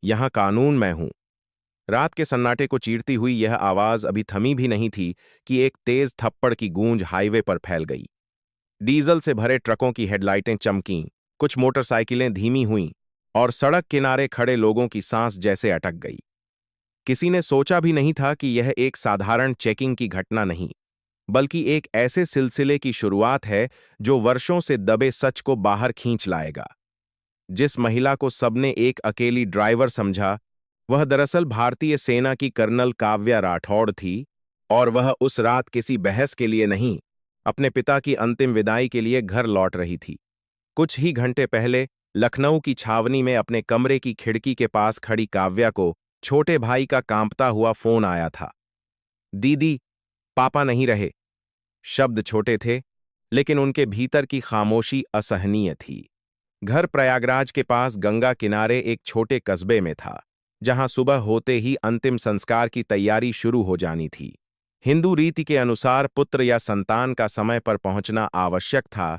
यहाँ कानून मैं हूं। रात के सन्नाटे को चीरती हुई यह आवाज अभी थमी भी नहीं थी कि एक तेज थप्पड़ की गूंज हाईवे पर फैल गई। डीजल से भरे ट्रकों की हेडलाइटें चमकीं, कुछ मोटरसाइकिलें धीमी हुईं और सड़क किनारे खड़े लोगों की सांस जैसे अटक गई। किसी ने सोचा भी नहीं था कि यह एक साधारण चेकिंग की घटना नहीं, बल्कि एक ऐसे सिलसिले की शुरुआत है जो वर्षों से दबे सच को बाहर खींच लाएगा। जिस महिला को सबने एक अकेली ड्राइवर समझा, वह दरअसल भारतीय सेना की कर्नल काव्या राठौड़ थी, और वह उस रात किसी बहस के लिए नहीं, अपने पिता की अंतिम विदाई के लिए घर लौट रही थी। कुछ ही घंटे पहले लखनऊ की छावनी में अपने कमरे की खिड़की के पास खड़ी काव्या को छोटे भाई का कांपता हुआ फोन आया था। दीदी, पापा नहीं रहे। शब्द छोटे थे, लेकिन उनके भीतर की खामोशी असहनीय थी। घर प्रयागराज के पास गंगा किनारे एक छोटे कस्बे में था, जहां सुबह होते ही अंतिम संस्कार की तैयारी शुरू हो जानी थी। हिंदू रीति के अनुसार पुत्र या संतान का समय पर पहुंचना आवश्यक था।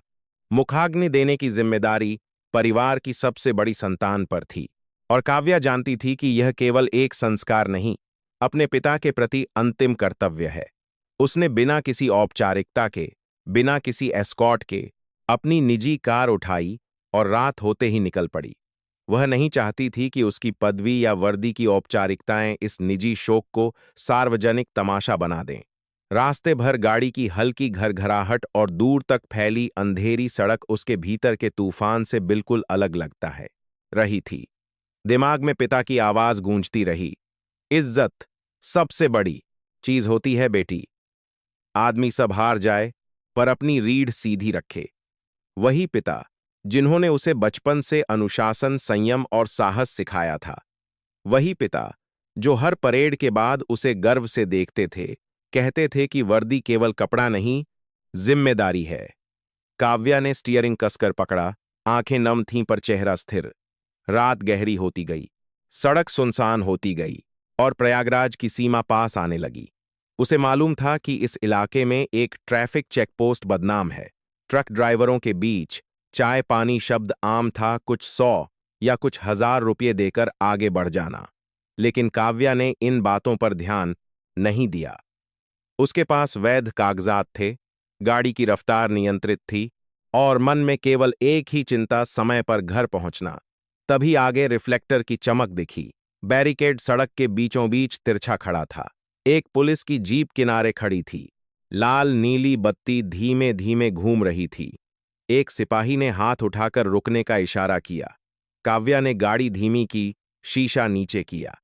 मुखाग्नि देने की जिम्मेदारी परिवार की सबसे बड़ी संतान पर थी, और काव्या जानती थी कि यह केवल एक संस्कार नहीं, अपने पिता के प्रति अंतिम कर्तव्य है। उसने बिना किसी औपचारिकता के, बिना किसी एस्कॉर्ट के, अपनी निजी कार उठाई और रात होते ही निकल पड़ी। वह नहीं चाहती थी कि उसकी पदवी या वर्दी की औपचारिकताएं इस निजी शोक को सार्वजनिक तमाशा बना दें। रास्ते भर गाड़ी की हल्की घरघराहट और दूर तक फैली अंधेरी सड़क उसके भीतर के तूफान से बिल्कुल अलग लगता है रही थी। दिमाग में पिता की आवाज गूंजती रही, इज्जत सबसे बड़ी चीज होती है बेटी। आदमी सब हार जाए, पर अपनी रीढ़ सीधी रखे। वही पिता जिन्होंने उसे बचपन से अनुशासन, संयम और साहस सिखाया था। वही पिता जो हर परेड के बाद उसे गर्व से देखते थे, कहते थे कि वर्दी केवल कपड़ा नहीं, जिम्मेदारी है। काव्या ने स्टीयरिंग कसकर पकड़ा, आंखें नम थीं पर चेहरा स्थिर। रात गहरी होती गई, सड़क सुनसान होती गई, और प्रयागराज की सीमा पास आने लगी। उसे मालूम था कि इस इलाके में एक ट्रैफिक चेकपोस्ट बदनाम है। ट्रक ड्राइवरों के बीच चाय पानी शब्द आम था, कुछ 100 या कुछ 1000 रुपये देकर आगे बढ़ जाना। लेकिन काव्या ने इन बातों पर ध्यान नहीं दिया। उसके पास वैध कागजात थे, गाड़ी की रफ्तार नियंत्रित थी, और मन में केवल एक ही चिंता, समय पर घर पहुंचना। तभी आगे रिफ्लेक्टर की चमक दिखी। बैरिकेड सड़क के बीचों बीच तिरछा खड़ा था। एक पुलिस की जीप किनारे खड़ी थी। लाल नीली बत्ती धीमे धीमे घूम रही थी। एक सिपाही ने हाथ उठाकर रुकने का इशारा किया। काव्या ने गाड़ी धीमी की, शीशा नीचे किया।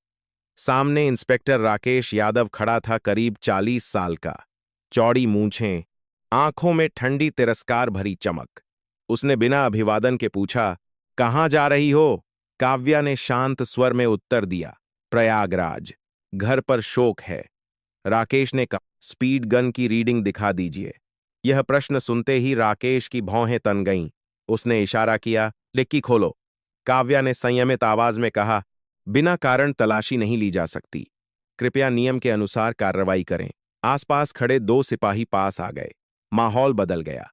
सामने इंस्पेक्टर राकेश यादव खड़ा था, करीब 40 साल का, चौड़ी मूंछें, आंखों में ठंडी तिरस्कार भरी चमक। उसने बिना अभिवादन के पूछा, कहाँ जा रही हो? काव्या ने शांत स्वर में उत्तर दिया, प्रयागराज, घर पर शोक है। राकेश ने कहा, स्पीड गन की रीडिंग दिखा दीजिए। यह प्रश्न सुनते ही राकेश की भौहें तन गईं। उसने इशारा किया, डिक्की खोलो। काव्या ने संयमित आवाज में कहा, बिना कारण तलाशी नहीं ली जा सकती। कृपया नियम के अनुसार कार्रवाई करें। आसपास खड़े 2 सिपाही पास आ गए। माहौल बदल गया।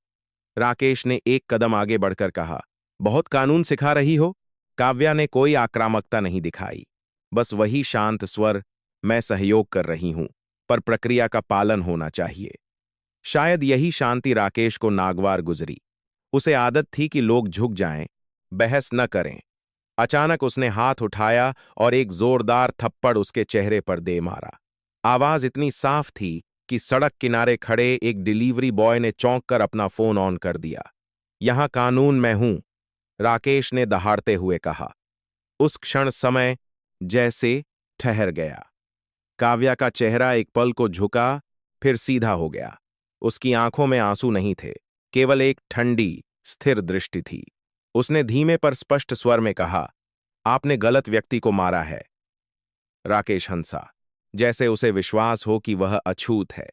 राकेश ने एक कदम आगे बढ़कर कहा, बहुत कानून सिखा रही हो? काव्या ने कोई आक्रामकता नहीं दिखाई, बस वही शांत स्वर, मैं सहयोग कर रही हूं, पर प्रक्रिया का पालन होना चाहिए। शायद यही शांति राकेश को नागवार गुजरी। उसे आदत थी कि लोग झुक जाएं, बहस न करें। अचानक उसने हाथ उठाया और एक जोरदार थप्पड़ उसके चेहरे पर दे मारा। आवाज इतनी साफ थी कि सड़क किनारे खड़े एक डिलीवरी बॉय ने चौंक कर अपना फोन ऑन कर दिया। यहां कानून मैं हूं, राकेश ने दहाड़ते हुए कहा। उस क्षण समय जैसे ठहर गया। काव्या का चेहरा एक पल को झुका, फिर सीधा हो गया। उसकी आंखों में आंसू नहीं थे, केवल एक ठंडी, स्थिर दृष्टि थी। उसने धीमे पर स्पष्ट स्वर में कहा, आपने गलत व्यक्ति को मारा है। राकेश हंसा, जैसे उसे विश्वास हो कि वह अछूत है।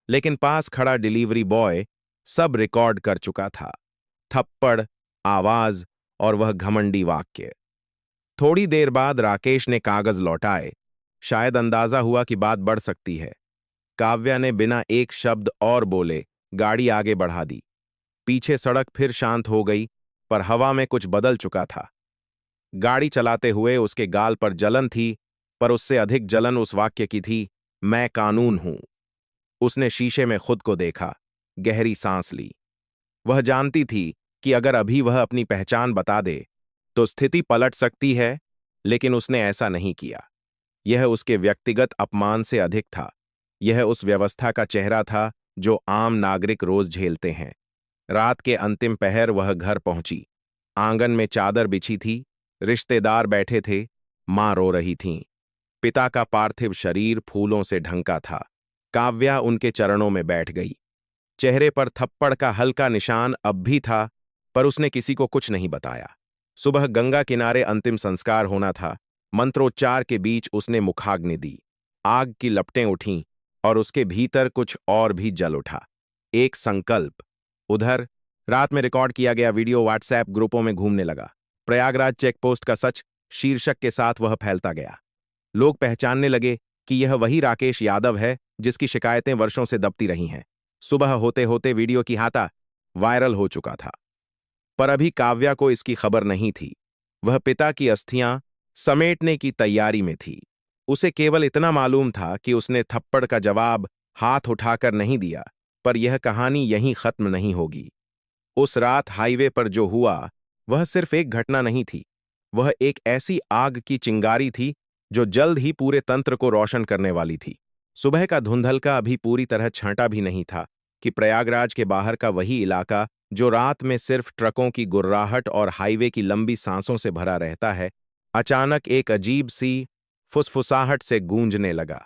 लेकिन पास खड़ा डिलीवरी बॉय सब रिकॉर्ड कर चुका था। थप्पड़, आवाज और वह घमंडी वाक्य। थोड़ी देर बाद राकेश ने कागज लौटाए। शायद अंदाजा हुआ कि बात बढ़ सकती है। काव्या ने बिना एक शब्द और बोले गाड़ी आगे बढ़ा दी। पीछे सड़क फिर शांत हो गई, पर हवा में कुछ बदल चुका था। गाड़ी चलाते हुए उसके गाल पर जलन थी, पर उससे अधिक जलन उस वाक्य की थी, मैं कानून हूं। उसने शीशे में खुद को देखा, गहरी सांस ली। वह जानती थी कि अगर अभी वह अपनी पहचान बता दे तो स्थिति पलट सकती है, लेकिन उसने ऐसा नहीं किया। यह उसके व्यक्तिगत अपमान से अधिक था। यह उस व्यवस्था का चेहरा था जो आम नागरिक रोज झेलते हैं। रात के अंतिम पहर वह घर पहुंची। आंगन में चादर बिछी थी, रिश्तेदार बैठे थे, मां रो रही थीं। पिता का पार्थिव शरीर फूलों से ढंका था। काव्या उनके चरणों में बैठ गई। चेहरे पर थप्पड़ का हल्का निशान अब भी था, पर उसने किसी को कुछ नहीं बताया। सुबह गंगा किनारे अंतिम संस्कार होना था। मंत्रोच्चार के बीच उसने मुखाग्नि दी। आग की लपटें उठीं और उसके भीतर कुछ और भी जल उठा। एक संकल्प। उधर रात में रिकॉर्ड किया गया वीडियो व्हाट्सएप ग्रुपों में घूमने लगा। प्रयागराज चेकपोस्ट का सच शीर्षक के साथ वह फैलता गया। लोग पहचानने लगे कि यह वही राकेश यादव है जिसकी शिकायतें वर्षों से दबती रही हैं। सुबह होते होते वीडियो की हाता वायरल हो चुका था। पर अभी काव्या को इसकी खबर नहीं थी। वह पिता की अस्थियां समेटने की तैयारी में थी। उसे केवल इतना मालूम था कि उसने थप्पड़ का जवाब हाथ उठाकर नहीं दिया, पर यह कहानी यहीं खत्म नहीं होगी। उस रात हाईवे पर जो हुआ, वह सिर्फ एक घटना नहीं थी। वह एक ऐसी आग की चिंगारी थी जो जल्द ही पूरे तंत्र को रोशन करने वाली थी। सुबह का धुंधलका अभी पूरी तरह छांटा भी नहीं था कि प्रयागराज के बाहर का वही इलाका जो रात में सिर्फ ट्रकों की गुर्राहट और हाईवे की लंबी सांसों से भरा रहता है, अचानक एक अजीब सी फुसफुसाहट से गूंजने लगा।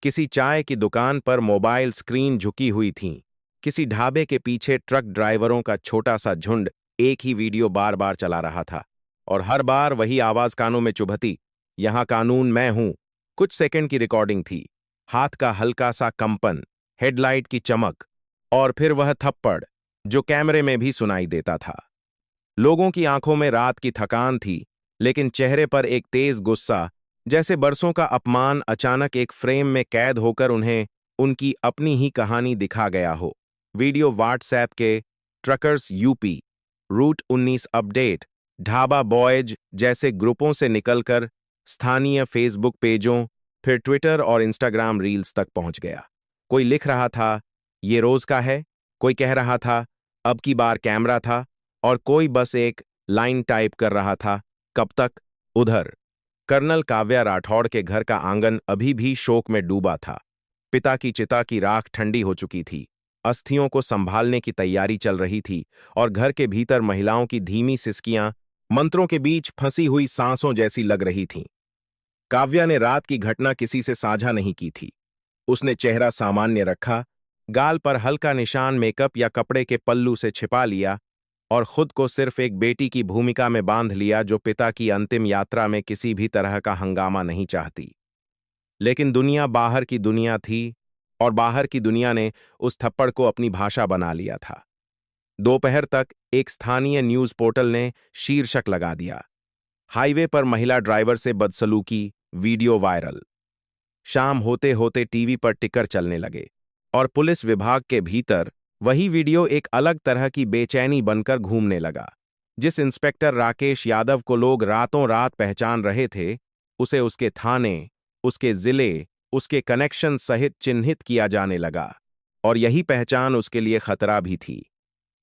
किसी चाय की दुकान पर मोबाइल स्क्रीन झुकी हुई थीं। किसी ढाबे के पीछे ट्रक ड्राइवरों का छोटा सा झुंड एक ही वीडियो बार बार चला रहा था, और हर बार वही आवाज कानों में चुभती, यहां कानून मैं हूं। कुछ सेकंड की रिकॉर्डिंग थी। हाथ का हल्का सा कंपन, हेडलाइट की चमक, और फिर वह थप्पड़ जो कैमरे में भी सुनाई देता था। लोगों की आंखों में रात की थकान थी, लेकिन चेहरे पर एक तेज गुस्सा, जैसे बरसों का अपमान अचानक एक फ्रेम में कैद होकर उन्हें उनकी अपनी ही कहानी दिखा गया हो। वीडियो व्हाट्सएप के truckers UP, route 19 update, dhaba boys जैसे ग्रुपों से निकलकर स्थानीय फेसबुक पेजों, फिर ट्विटर और इंस्टाग्राम रील्स तक पहुंच गया। कोई लिख रहा था, ये रोज का है। कोई कह रहा था, अब की बार कैमरा था। और कोई बस एक लाइन टाइप कर रहा था, कब तक। उधर कर्नल काव्या राठौड़ के घर का आंगन अभी भी शोक में डूबा था। पिता की चिता की राख ठंडी हो चुकी थी। अस्थियों को संभालने की तैयारी चल रही थी, और घर के भीतर महिलाओं की धीमी सिसकियां मंत्रों के बीच फंसी हुई सांसों जैसी लग रही थीं। काव्या ने रात की घटना किसी से साझा नहीं की थी। उसने चेहरा सामान्य रखा, गाल पर हल्का निशान मेकअप या कपड़े के पल्लू से छिपा लिया, और खुद को सिर्फ एक बेटी की भूमिका में बांध लिया जो पिता की अंतिम यात्रा में किसी भी तरह का हंगामा नहीं चाहती। लेकिन दुनिया बाहर की दुनिया थी, और बाहर की दुनिया ने उस थप्पड़ को अपनी भाषा बना लिया था। दोपहर तक एक स्थानीय न्यूज पोर्टल ने शीर्षक लगा दिया, हाईवे पर महिला ड्राइवर से बदसलूकी, वीडियो वायरल। शाम होते होते टीवी पर टिकर चलने लगे, और पुलिस विभाग के भीतर वही वीडियो एक अलग तरह की बेचैनी बनकर घूमने लगा। जिस इंस्पेक्टर राकेश यादव को लोग रातों रात पहचान रहे थे, उसे उसके थाने, उसके जिले, उसके कनेक्शन सहित चिन्हित किया जाने लगा। और यही पहचान उसके लिए खतरा भी थी,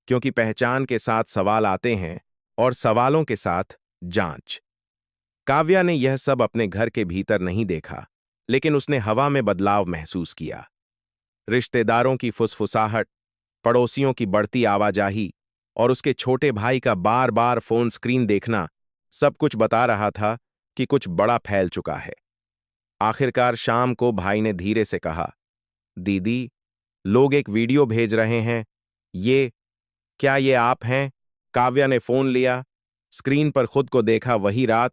क्योंकि पहचान के साथ सवाल आते हैं, और सवालों के साथ जांच। काव्या ने यह सब अपने घर के भीतर नहीं देखा, लेकिन उसने हवा में बदलाव महसूस किया। रिश्तेदारों की फुसफुसाहट, पड़ोसियों की बढ़ती आवाजाही, और उसके छोटे भाई का बार बार फोन स्क्रीन देखना सब कुछ बता रहा था कि कुछ बड़ा फैल चुका है। आखिरकार शाम को भाई ने धीरे से कहा, दीदी, लोग एक वीडियो भेज रहे हैं। क्या ये आप हैं? काव्या ने फोन लिया, स्क्रीन पर खुद को देखा, वही रात,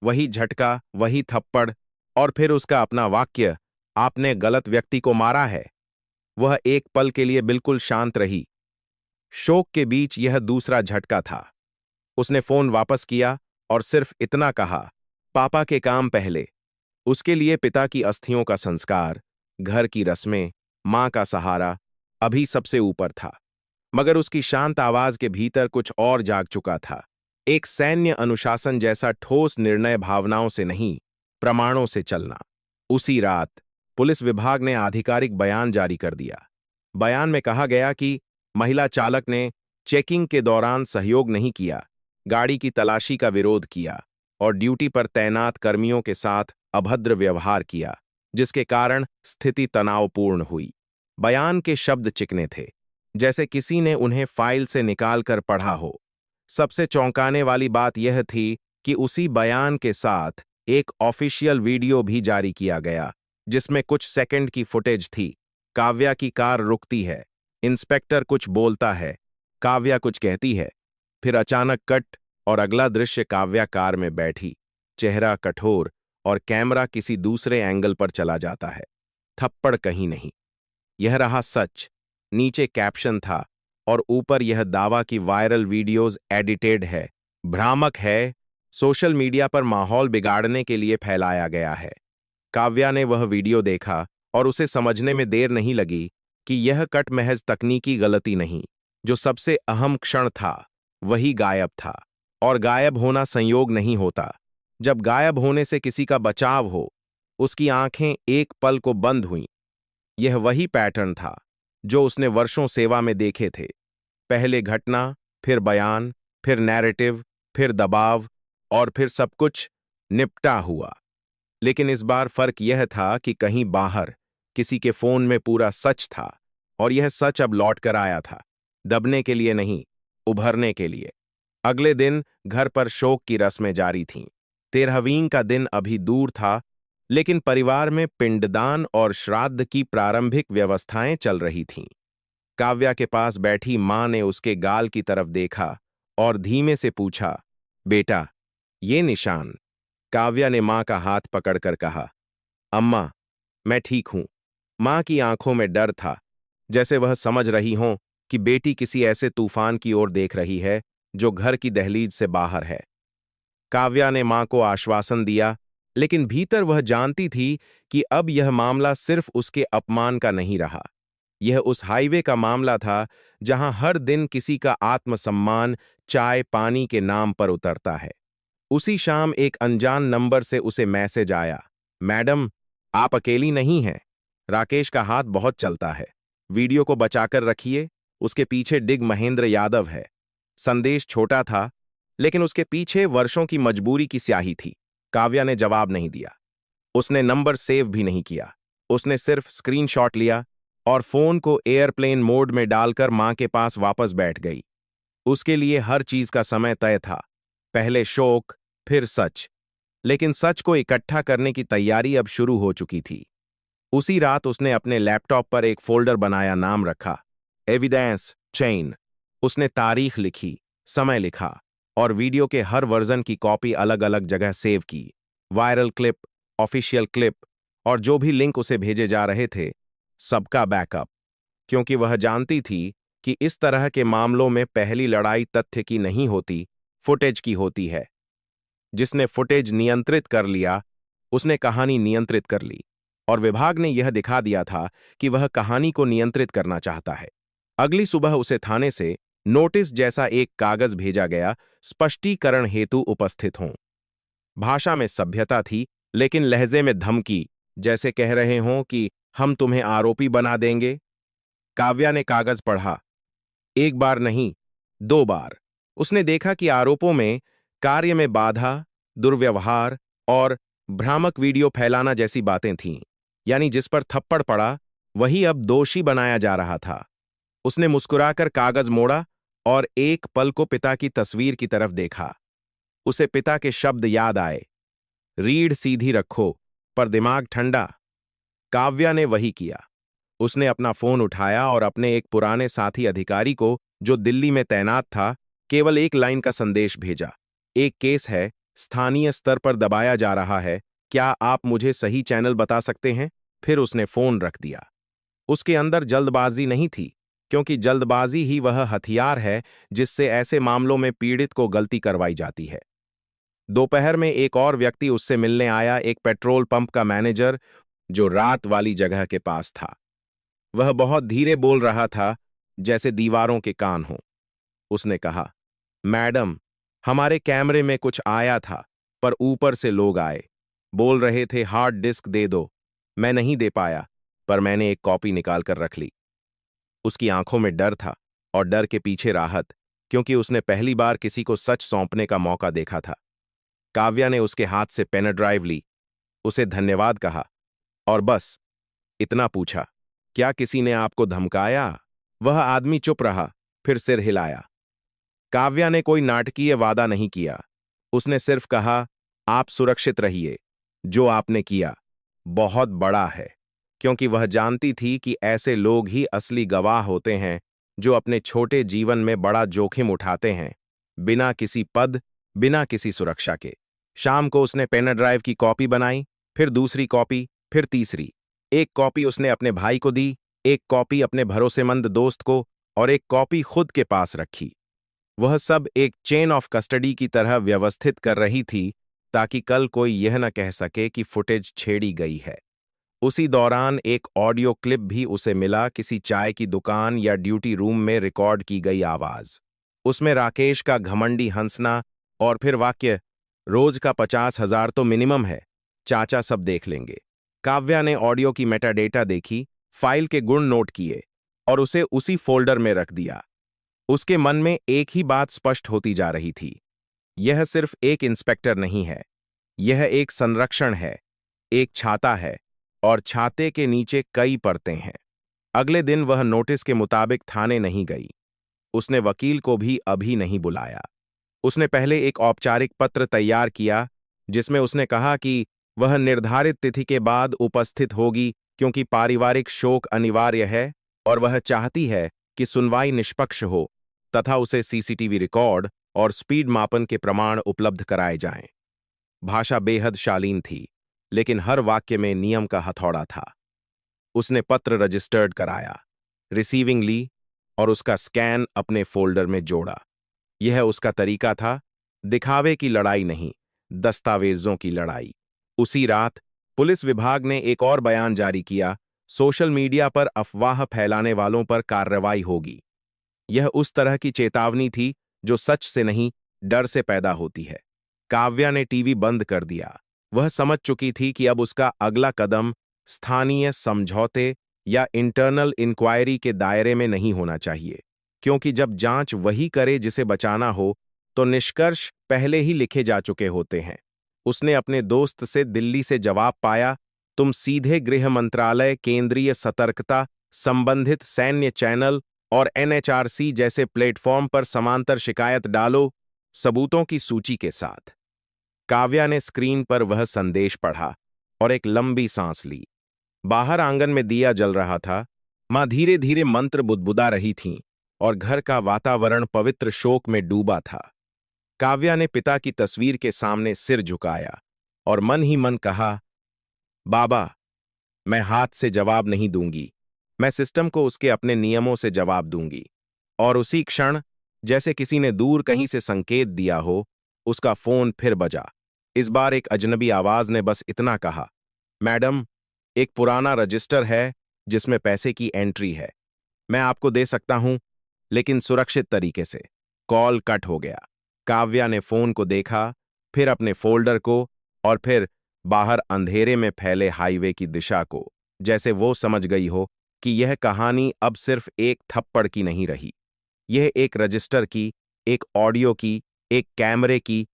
वही झटका, वही थप्पड़, और फिर उसका अपना वाक्य, आपने गलत व्यक्ति को मारा है। वह एक पल के लिए बिल्कुल शांत रही। शोक के बीच यह दूसरा झटका था। उसने फोन वापस किया और सिर्फ इतना कहा, पापा के काम पहले। उसके लिए पिता की अस्थियों का संस्कार, घर की रस्में, मां का सहारा अभी सबसे ऊपर था। मगर उसकी शांत आवाज के भीतर कुछ और जाग चुका था। एक सैन्य अनुशासन जैसा ठोस निर्णय भावनाओं से नहीं, प्रमाणों से चलना। उसी रात पुलिस विभाग ने आधिकारिक बयान जारी कर दिया। बयान में कहा गया कि महिला चालक ने चेकिंग के दौरान सहयोग नहीं किया, गाड़ी की तलाशी का विरोध किया और ड्यूटी पर तैनात कर्मियों के साथ अभद्र व्यवहार किया, जिसके कारण स्थिति तनावपूर्ण हुई। बयान के शब्द चिकने थे, जैसे किसी ने उन्हें फाइल से निकालकर पढ़ा हो। सबसे चौंकाने वाली बात यह थी कि उसी बयान के साथ एक ऑफिशियल वीडियो भी जारी किया गया, जिसमें कुछ सेकंड की फुटेज थी। काव्या की कार रुकती है, इंस्पेक्टर कुछ बोलता है, काव्या कुछ कहती है, फिर अचानक कट और अगला दृश्य काव्या कार में बैठी, चेहरा कठोर और कैमरा किसी दूसरे एंगल पर चला जाता है। थप्पड़ कहीं नहीं। यह रहा सच। नीचे कैप्शन था और ऊपर यह दावा कि वायरल वीडियोस एडिटेड है, भ्रामक है, सोशल मीडिया पर माहौल बिगाड़ने के लिए फैलाया गया है। काव्या ने वह वीडियो देखा और उसे समझने में देर नहीं लगी कि यह कट महज तकनीकी गलती नहीं, जो सबसे अहम क्षण था वही गायब था। और गायब होना संयोग नहीं होता। जब गायब होने से किसी का बचाव हो, उसकी आंखें एक पल को बंद हुईं। यह वही पैटर्न था जो उसने वर्षों सेवा में देखे थे। पहले घटना, फिर बयान, फिर नैरेटिव, फिर दबाव और फिर सब कुछ निपटा हुआ। लेकिन इस बार फर्क यह था कि कहीं बाहर किसी के फोन में पूरा सच था और यह सच अब लौट कर आया था, दबने के लिए नहीं, उभरने के लिए। अगले दिन घर पर शोक की रस्में जारी थीं। 13वीं का दिन अभी दूर था, लेकिन परिवार में पिंडदान और श्राद्ध की प्रारंभिक व्यवस्थाएं चल रही थीं। काव्या के पास बैठी मां ने उसके गाल की तरफ देखा और धीमे से पूछा, बेटा, ये निशान? काव्या ने मां का हाथ पकड़कर कहा, अम्मा, मैं ठीक हूं। मां की आंखों में डर था, जैसे वह समझ रही हों कि बेटी किसी ऐसे तूफान की ओर देख रही है जो घर की दहलीज से बाहर है। काव्या ने मां को आश्वासन दिया, लेकिन भीतर वह जानती थी कि अब यह मामला सिर्फ उसके अपमान का नहीं रहा। यह उस हाईवे का मामला था जहां हर दिन किसी का आत्मसम्मान चाय पानी के नाम पर उतरता है। उसी शाम एक अनजान नंबर से उसे मैसेज आया, मैडम, आप अकेली नहीं हैं। राकेश का हाथ बहुत चलता है। वीडियो को बचाकर रखिए, उसके पीछे डिग महेंद्र यादव है। संदेश छोटा था, लेकिन उसके पीछे वर्षों की मजबूरी की स्याही थी। काव्या ने जवाब नहीं दिया। उसने नंबर सेव भी नहीं किया। उसने सिर्फ स्क्रीनशॉट लिया और फोन को एयरप्लेन मोड में डालकर मां के पास वापस बैठ गई। उसके लिए हर चीज का समय तय था, पहले शोक, फिर सच। लेकिन सच को इकट्ठा करने की तैयारी अब शुरू हो चुकी थी। उसी रात उसने अपने लैपटॉप पर एक फोल्डर बनाया, नाम रखा एविडेंस चेन। उसने तारीख लिखी, समय लिखा और वीडियो के हर वर्जन की कॉपी अलग अलग जगह सेव की। वायरल क्लिप, ऑफिशियल क्लिप और जो भी लिंक उसे भेजे जा रहे थे, सबका बैकअप। क्योंकि वह जानती थी कि इस तरह के मामलों में पहली लड़ाई तथ्य की नहीं होती, फुटेज की होती है। जिसने फुटेज नियंत्रित कर लिया, उसने कहानी नियंत्रित कर ली। और विभाग ने यह दिखा दिया था कि वह कहानी को नियंत्रित करना चाहता है। अगली सुबह उसे थाने से नोटिस जैसा एक कागज भेजा गया, स्पष्टीकरण हेतु उपस्थित हों। भाषा में सभ्यता थी, लेकिन लहजे में धमकी, जैसे कह रहे हों कि हम तुम्हें आरोपी बना देंगे। काव्या ने कागज पढ़ा, एक बार नहीं, 2 बार। उसने देखा कि आरोपों में कार्य में बाधा, दुर्व्यवहार और भ्रामक वीडियो फैलाना जैसी बातें थीं। यानी जिस पर थप्पड़ पड़ा, वही अब दोषी बनाया जा रहा था। उसने मुस्कुराकर कागज मोड़ा और एक पल को पिता की तस्वीर की तरफ देखा। उसे पिता के शब्द याद आए, रीढ़ सीधी रखो, पर दिमाग ठंडा। काव्या ने वही किया। उसने अपना फोन उठाया और अपने एक पुराने साथी अधिकारी को, जो दिल्ली में तैनात था, केवल एक लाइन का संदेश भेजा, एक केस है, स्थानीय स्तर पर दबाया जा रहा है, क्या आप मुझे सही चैनल बता सकते हैं? फिर उसने फोन रख दिया। उसके अंदर जल्दबाजी नहीं थी, क्योंकि जल्दबाजी ही वह हथियार है जिससे ऐसे मामलों में पीड़ित को गलती करवाई जाती है। दोपहर में एक और व्यक्ति उससे मिलने आया, एक पेट्रोल पंप का मैनेजर, जो रात वाली जगह के पास था। वह बहुत धीरे बोल रहा था, जैसे दीवारों के कान हों। उसने कहा, मैडम, हमारे कैमरे में कुछ आया था, पर ऊपर से लोग आए, बोल रहे थे हार्ड डिस्क दे दो। मैं नहीं दे पाया, पर मैंने एक कॉपी निकाल कर रख ली। उसकी आंखों में डर था, और डर के पीछे राहत, क्योंकि उसने पहली बार किसी को सच सौंपने का मौका देखा था। काव्या ने उसके हाथ से पेन ड्राइव ली, उसे धन्यवाद कहा, और बस इतना पूछा, क्या किसी ने आपको धमकाया? वह आदमी चुप रहा, फिर सिर हिलाया। काव्या ने कोई नाटकीय वादा नहीं किया। उसने सिर्फ कहा, आप सुरक्षित रहिए, जो आपने किया बहुत बड़ा है। क्योंकि वह जानती थी कि ऐसे लोग ही असली गवाह होते हैं, जो अपने छोटे जीवन में बड़ा जोखिम उठाते हैं, बिना किसी पद, बिना किसी सुरक्षा के। शाम को उसने पेन ड्राइव की कॉपी बनाई, फिर दूसरी कॉपी, फिर तीसरी। एक कॉपी उसने अपने भाई को दी, एक कॉपी अपने भरोसेमंद दोस्त को, और एक कॉपी खुद के पास रखी। वह सब एक चेन ऑफ कस्टडी की तरह व्यवस्थित कर रही थी, ताकि कल कोई यह न कह सके कि फुटेज छेड़ी गई है। उसी दौरान एक ऑडियो क्लिप भी उसे मिला, किसी चाय की दुकान या ड्यूटी रूम में रिकॉर्ड की गई आवाज। उसमें राकेश का घमंडी हंसना, और फिर वाक्य, रोज का 50,000 तो मिनिमम है, चाचा सब देख लेंगे। काव्या ने ऑडियो की मेटाडेटा देखी, फाइल के गुण नोट किए, और उसे उसी फोल्डर में रख दिया। उसके मन में एक ही बात स्पष्ट होती जा रही थी, यह सिर्फ एक इंस्पेक्टर नहीं है, यह एक संरक्षण है, एक छाता है, और छाते के नीचे कई परतें हैं। अगले दिन वह नोटिस के मुताबिक थाने नहीं गई। उसने वकील को भी अभी नहीं बुलाया। उसने पहले एक औपचारिक पत्र तैयार किया, जिसमें उसने कहा कि वह निर्धारित तिथि के बाद उपस्थित होगी, क्योंकि पारिवारिक शोक अनिवार्य है, और वह चाहती है कि सुनवाई निष्पक्ष हो, तथा उसे सीसीटीवी रिकॉर्ड और स्पीड मापन के प्रमाण उपलब्ध कराए जाएं। भाषा बेहद शालीन थी, लेकिन हर वाक्य में नियम का हथौड़ा था। उसने पत्र रजिस्टर्ड कराया, रिसीविंग ली, और उसका स्कैन अपने फोल्डर में जोड़ा। यह उसका तरीका था, दिखावे की लड़ाई नहीं, दस्तावेजों की लड़ाई। उसी रात पुलिस विभाग ने एक और बयान जारी किया, सोशल मीडिया पर अफवाह फैलाने वालों पर कार्रवाई होगी। यह उस तरह की चेतावनी थी जो सच से नहीं, डर से पैदा होती है। काव्या ने टीवी बंद कर दिया। वह समझ चुकी थी कि अब उसका अगला कदम स्थानीय समझौते या इंटरनल इंक्वायरी के दायरे में नहीं होना चाहिए, क्योंकि जब जांच वही करे जिसे बचाना हो, तो निष्कर्ष पहले ही लिखे जा चुके होते हैं। उसने अपने दोस्त से दिल्ली से जवाब पाया, तुम सीधे गृह मंत्रालय, केंद्रीय सतर्कता, संबंधित सैन्य चैनल और एनएचआरसी जैसे प्लेटफॉर्म पर समांतर शिकायत डालो, सबूतों की सूची के साथ। काव्या ने स्क्रीन पर वह संदेश पढ़ा और एक लंबी सांस ली। बाहर आंगन में दिया जल रहा था, मां धीरे धीरे मंत्र बुदबुदा रही थीं, और घर का वातावरण पवित्र शोक में डूबा था। काव्या ने पिता की तस्वीर के सामने सिर झुकाया और मन ही मन कहा, बाबा, मैं हाथ से जवाब नहीं दूंगी, मैं सिस्टम को उसके अपने नियमों से जवाब दूंगी। और उसी क्षण, जैसे किसी ने दूर कहीं से संकेत दिया हो, उसका फोन फिर बजा। इस बार एक अजनबी आवाज ने बस इतना कहा, मैडम, एक पुराना रजिस्टर है जिसमें पैसे की एंट्री है, मैं आपको दे सकता हूं, लेकिन सुरक्षित तरीके से। कॉल कट हो गया। काव्या ने फोन को देखा, फिर अपने फोल्डर को, और फिर बाहर अंधेरे में फैले हाईवे की दिशा को, जैसे वो समझ गई हो कि यह कहानी अब सिर्फ एक थप्पड़ की नहीं रही। यह एक रजिस्टर की, एक ऑडियो की, एक कैमरे की,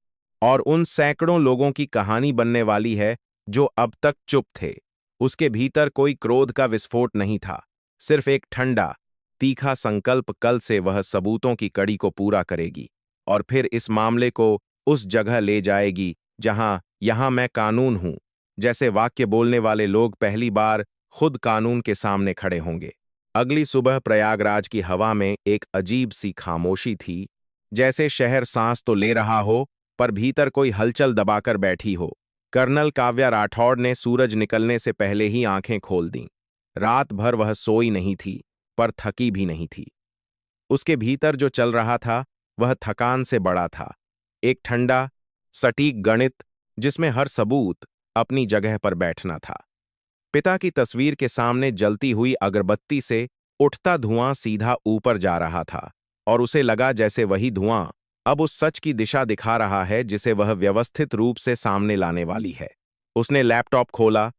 और उन सैकड़ों लोगों की कहानी बनने वाली है जो अब तक चुप थे। उसके भीतर कोई क्रोध का विस्फोट नहीं था, सिर्फ एक ठंडा, तीखा संकल्प, कल से वह सबूतों की कड़ी को पूरा करेगी, और फिर इस मामले को उस जगह ले जाएगी जहां यहां मैं कानून हूं जैसे वाक्य बोलने वाले लोग पहली बार खुद कानून के सामने खड़े होंगे। अगली सुबह प्रयागराज की हवा में एक अजीब सी खामोशी थी, जैसे शहर सांस तो ले रहा हो, पर भीतर कोई हलचल दबाकर बैठी हो। कर्नल काव्या राठौड़ ने सूरज निकलने से पहले ही आंखें खोल दीं। रात भर वह सोई नहीं थी, पर थकी भी नहीं थी। उसके भीतर जो चल रहा था वह थकान से बड़ा था, एक ठंडा, सटीक गणित जिसमें हर सबूत अपनी जगह पर बैठना था। पिता की तस्वीर के सामने जलती हुई अगरबत्ती से उठता धुआं सीधा ऊपर जा रहा था, और उसे लगा जैसे वही धुआं अब उस सच की दिशा दिखा रहा है जिसे वह व्यवस्थित रूप से सामने लाने वाली है। उसने लैपटॉप खोला,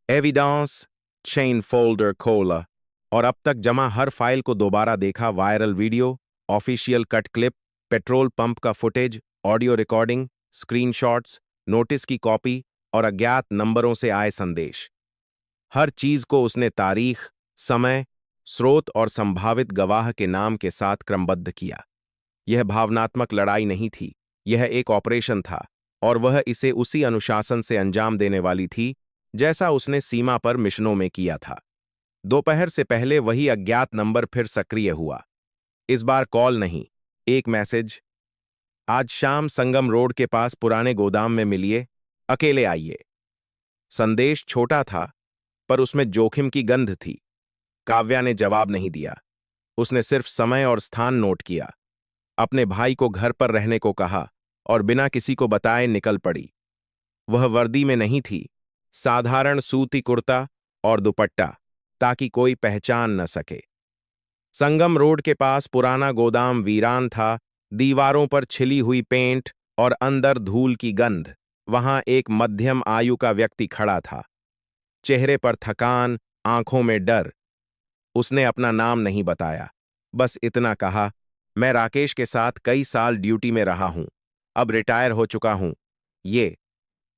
एविडेंस चेन फोल्डर खोला और अब तक जमा हर फाइल को दोबारा देखा। Viral video, official cut clip, petrol pump का footage, audio recording, screenshots, notice की कॉपी और अज्ञात नंबरों से आए संदेश। हर चीज को उसने तारीख, समय, स्रोत और संभावित गवाह के नाम के साथ क्रमबद्ध किया। यह भावनात्मक लड़ाई नहीं थी, यह एक ऑपरेशन था और वह इसे उसी अनुशासन से अंजाम देने वाली थी जैसा उसने सीमा पर मिशनों में किया था। दोपहर से पहले वही अज्ञात नंबर फिर सक्रिय हुआ। इस बार कॉल नहीं, एक मैसेज। आज शाम संगम रोड के पास पुराने गोदाम में मिलिए, अकेले आइए। संदेश छोटा था, पर उसमें जोखिम की गंध थी। काव्या ने जवाब नहीं दिया। उसने सिर्फ समय और स्थान नोट किया, अपने भाई को घर पर रहने को कहा और बिना किसी को बताए निकल पड़ी। वह वर्दी में नहीं थी, साधारण सूती कुर्ता और दुपट्टा, ताकि कोई पहचान न सके। संगम रोड के पास पुराना गोदाम वीरान था, दीवारों पर छिली हुई पेंट और अंदर धूल की गंध। वहां एक मध्यम आयु का व्यक्ति खड़ा था, चेहरे पर थकान, आंखों में डर। उसने अपना नाम नहीं बताया, बस इतना कहा, मैं राकेश के साथ कई साल ड्यूटी में रहा हूं, अब रिटायर हो चुका हूं। ये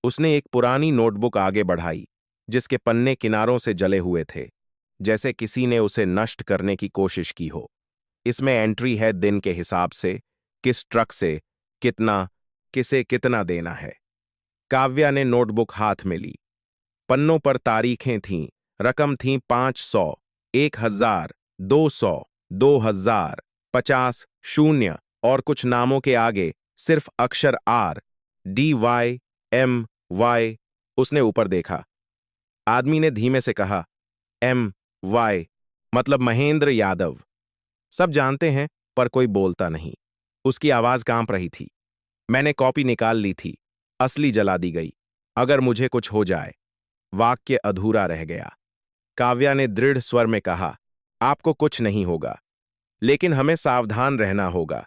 उसने एक पुरानी नोटबुक आगे बढ़ाई, जिसके पन्ने किनारों से जले हुए थे, जैसे किसी ने उसे नष्ट करने की कोशिश की हो। इसमें एंट्री है दिन के हिसाब से, किस ट्रक से कितना, किसे कितना देना है। काव्या ने नोटबुक हाथ में ली। पन्नों पर तारीखें थीं, रकम थीं 500, 1000, 200, 2000, 50, शून्य और कुछ नामों के आगे सिर्फ अक्षर RDYMY। उसने ऊपर देखा। आदमी ने धीमे से कहा, MY मतलब महेंद्र यादव। सब जानते हैं, पर कोई बोलता नहीं। उसकी आवाज कांप रही थी। मैंने कॉपी निकाल ली थी, असली जला दी गई। अगर मुझे कुछ हो जाए। वाक्य अधूरा रह गया। काव्या ने दृढ़ स्वर में कहा, आपको कुछ नहीं होगा, लेकिन हमें सावधान रहना होगा।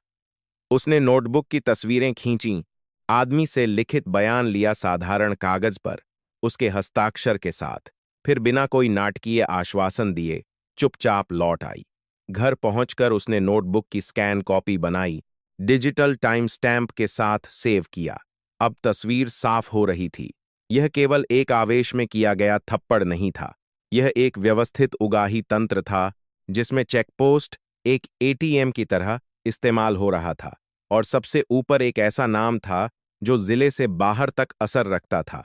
उसने नोटबुक की तस्वीरें खींचीं, आदमी से लिखित बयान लिया साधारण कागज पर, उसके हस्ताक्षर के साथ, फिर बिना कोई नाटकीय आश्वासन दिए चुपचाप लौट आई। घर पहुंचकर उसने नोटबुक की स्कैन कॉपी बनाई, डिजिटल टाइम स्टैम्प के साथ सेव किया। अब तस्वीर साफ हो रही थी। यह केवल एक आवेश में किया गया थप्पड़ नहीं था, यह एक व्यवस्थित उगाही तंत्र था, जिसमें चेकपोस्ट एक ATM की तरह इस्तेमाल हो रहा था और सबसे ऊपर एक ऐसा नाम था जो जिले से बाहर तक असर रखता था।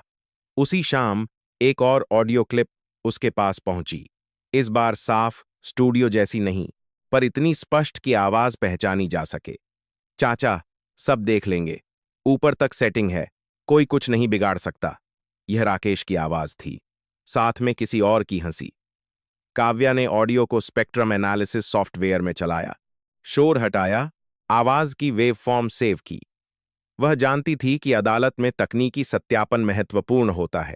उसी शाम एक और ऑडियो क्लिप उसके पास पहुंची। इस बार साफ, स्टूडियो जैसी नहीं, पर इतनी स्पष्ट कि आवाज पहचानी जा सके। चाचा, सब देख लेंगे, ऊपर तक सेटिंग है, कोई कुछ नहीं बिगाड़ सकता। यह राकेश की आवाज थी, साथ में किसी और की हंसी। काव्या ने ऑडियो को स्पेक्ट्रम एनालिसिस सॉफ्टवेयर में चलाया, शोर हटाया, आवाज की वेव फॉर्म सेव की। वह जानती थी कि अदालत में तकनीकी सत्यापन महत्वपूर्ण होता है।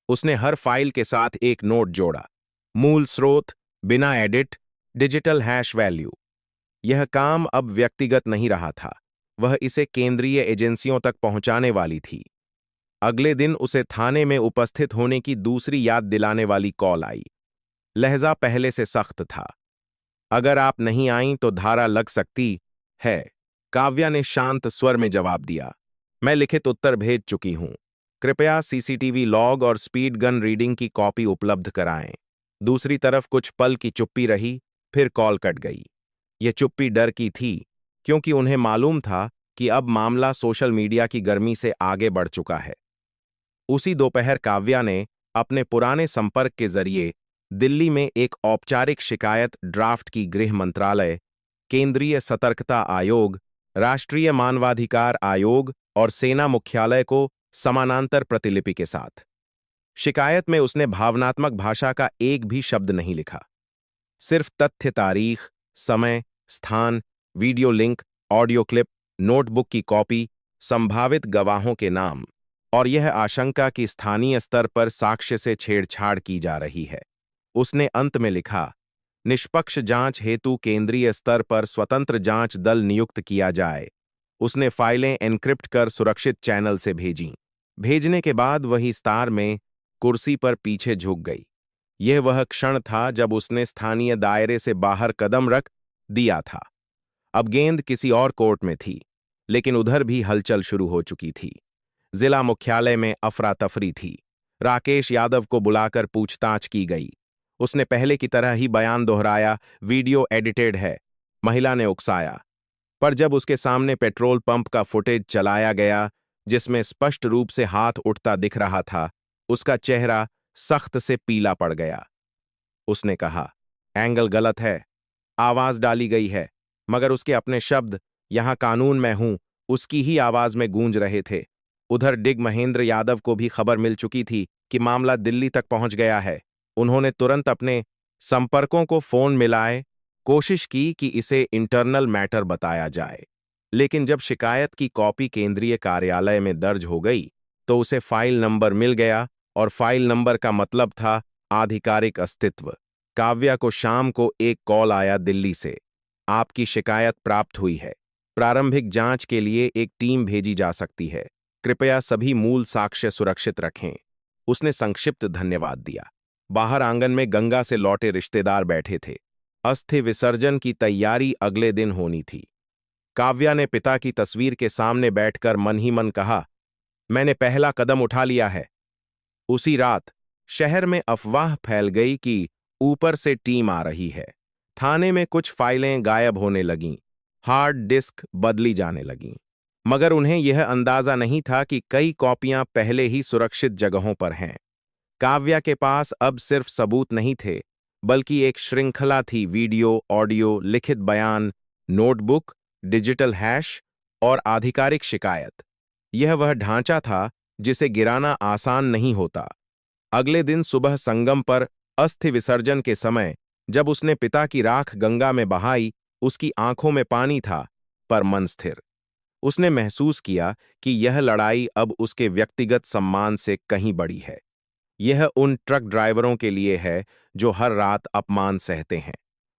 उसने हर फाइल के साथ एक नोट जोड़ा, मूल स्रोत, बिना एडिट, डिजिटल हैश वैल्यू। यह काम अब व्यक्तिगत नहीं रहा था, वह इसे केंद्रीय एजेंसियों तक पहुंचाने वाली थी। अगले दिन उसे थाने में उपस्थित होने की दूसरी याद दिलाने वाली कॉल आई। लहजा पहले से सख्त था। अगर आप नहीं आईं तो धारा लग सकती है, काव्या ने शांत स्वर में जवाब दिया। मैं लिखित उत्तर भेज चुकी हूं। कृपया CCTV लॉग और स्पीड गन रीडिंग की कॉपी उपलब्ध कराएं। दूसरी तरफ कुछ पल की चुप्पी रही, फिर कॉल कट गई। यह चुप्पी डर की थी, क्योंकि उन्हें मालूम था कि अब मामला सोशल मीडिया की गर्मी से आगे बढ़ चुका है। उसी दोपहर काव्या ने अपने पुराने संपर्क के जरिए दिल्ली में एक औपचारिक शिकायत ड्राफ्ट की गृह मंत्रालय, केंद्रीय सतर्कता आयोग, राष्ट्रीय मानवाधिकार आयोग और सेना मुख्यालय को समानांतर प्रतिलिपि के साथ। शिकायत में उसने भावनात्मक भाषा का एक भी शब्द नहीं लिखा, सिर्फ तथ्य, तारीख, समय, स्थान, video link, audio clip, notebook की कॉपी, संभावित गवाहों के नाम और यह आशंका कि स्थानीय स्तर पर साक्ष्य से छेड़छाड़ की जा रही है। उसने अंत में लिखा, निष्पक्ष जांच हेतु केंद्रीय स्तर पर स्वतंत्र जांच दल नियुक्त किया जाए। उसने फाइलें एन्क्रिप्ट कर सुरक्षित चैनल से भेजीं। भेजने के बाद वही स्टार में कुर्सी पर पीछे झुक गई। यह वह क्षण था जब उसने स्थानीय दायरे से बाहर कदम रख दिया था। अब गेंद किसी और कोर्ट में थी, लेकिन उधर भी हलचल शुरू हो चुकी थी। जिला मुख्यालय में अफरा तफरी थी। राकेश यादव को बुलाकर पूछताछ की गई। उसने पहले की तरह ही बयान दोहराया, वीडियो एडिटेड है। महिला ने उकसाया। पर जब उसके सामने पेट्रोल पंप का फुटेज चलाया गया, जिसमें स्पष्ट रूप से हाथ उठता दिख रहा था, उसका चेहरा सख्त से पीला पड़ गया। उसने कहा, एंगल गलत है, आवाज डाली गई है, मगर उसके अपने शब्द, यहां कानून में हूं, उसकी ही आवाज में गूंज रहे थे। उधर डिग महेंद्र यादव को भी खबर मिल चुकी थी कि मामला दिल्ली तक पहुंच गया है। उन्होंने तुरंत अपने संपर्कों को फोन मिलाए, कोशिश की कि इसे इंटरनल मैटर बताया जाए। लेकिन जब शिकायत की कॉपी केंद्रीय कार्यालय में दर्ज हो गई, तो उसे फाइल नंबर मिल गया, और फाइल नंबर का मतलब था आधिकारिक अस्तित्व। काव्या को शाम को एक कॉल आया दिल्ली से। आपकी शिकायत प्राप्त हुई है। प्रारंभिक जांच के लिए एक टीम भेजी जा सकती है। कृपया सभी मूल साक्ष्य सुरक्षित रखें। उसने संक्षिप्त धन्यवाद दिया। बाहर आंगन में गंगा से लौटे रिश्तेदार बैठे थे। अस्थि विसर्जन की तैयारी अगले दिन होनी थी। काव्या ने पिता की तस्वीर के सामने बैठकर मन ही मन कहा, मैंने पहला कदम उठा लिया है। उसी रात शहर में अफवाह फैल गई कि ऊपर से टीम आ रही है। थाने में कुछ फाइलें गायब होने लगीं, हार्ड डिस्क बदली जाने लगीं। मगर उन्हें यह अंदाजा नहीं था कि कई कॉपियां पहले ही सुरक्षित जगहों पर हैं। काव्या के पास अब सिर्फ सबूत नहीं थे, बल्कि एक श्रृंखला थी, वीडियो, ऑडियो, लिखित बयान, नोटबुक, डिजिटल हैश और आधिकारिक शिकायत। यह वह ढांचा था जिसे गिराना आसान नहीं होता। अगले दिन सुबह संगम पर अस्थि विसर्जन के समय जब उसने पिता की राख गंगा में बहाई, उसकी आंखों में पानी था, पर मन स्थिर। उसने महसूस किया कि यह लड़ाई अब उसके व्यक्तिगत सम्मान से कहीं बड़ी है। यह उन ट्रक ड्राइवरों के लिए है जो हर रात अपमान सहते हैं,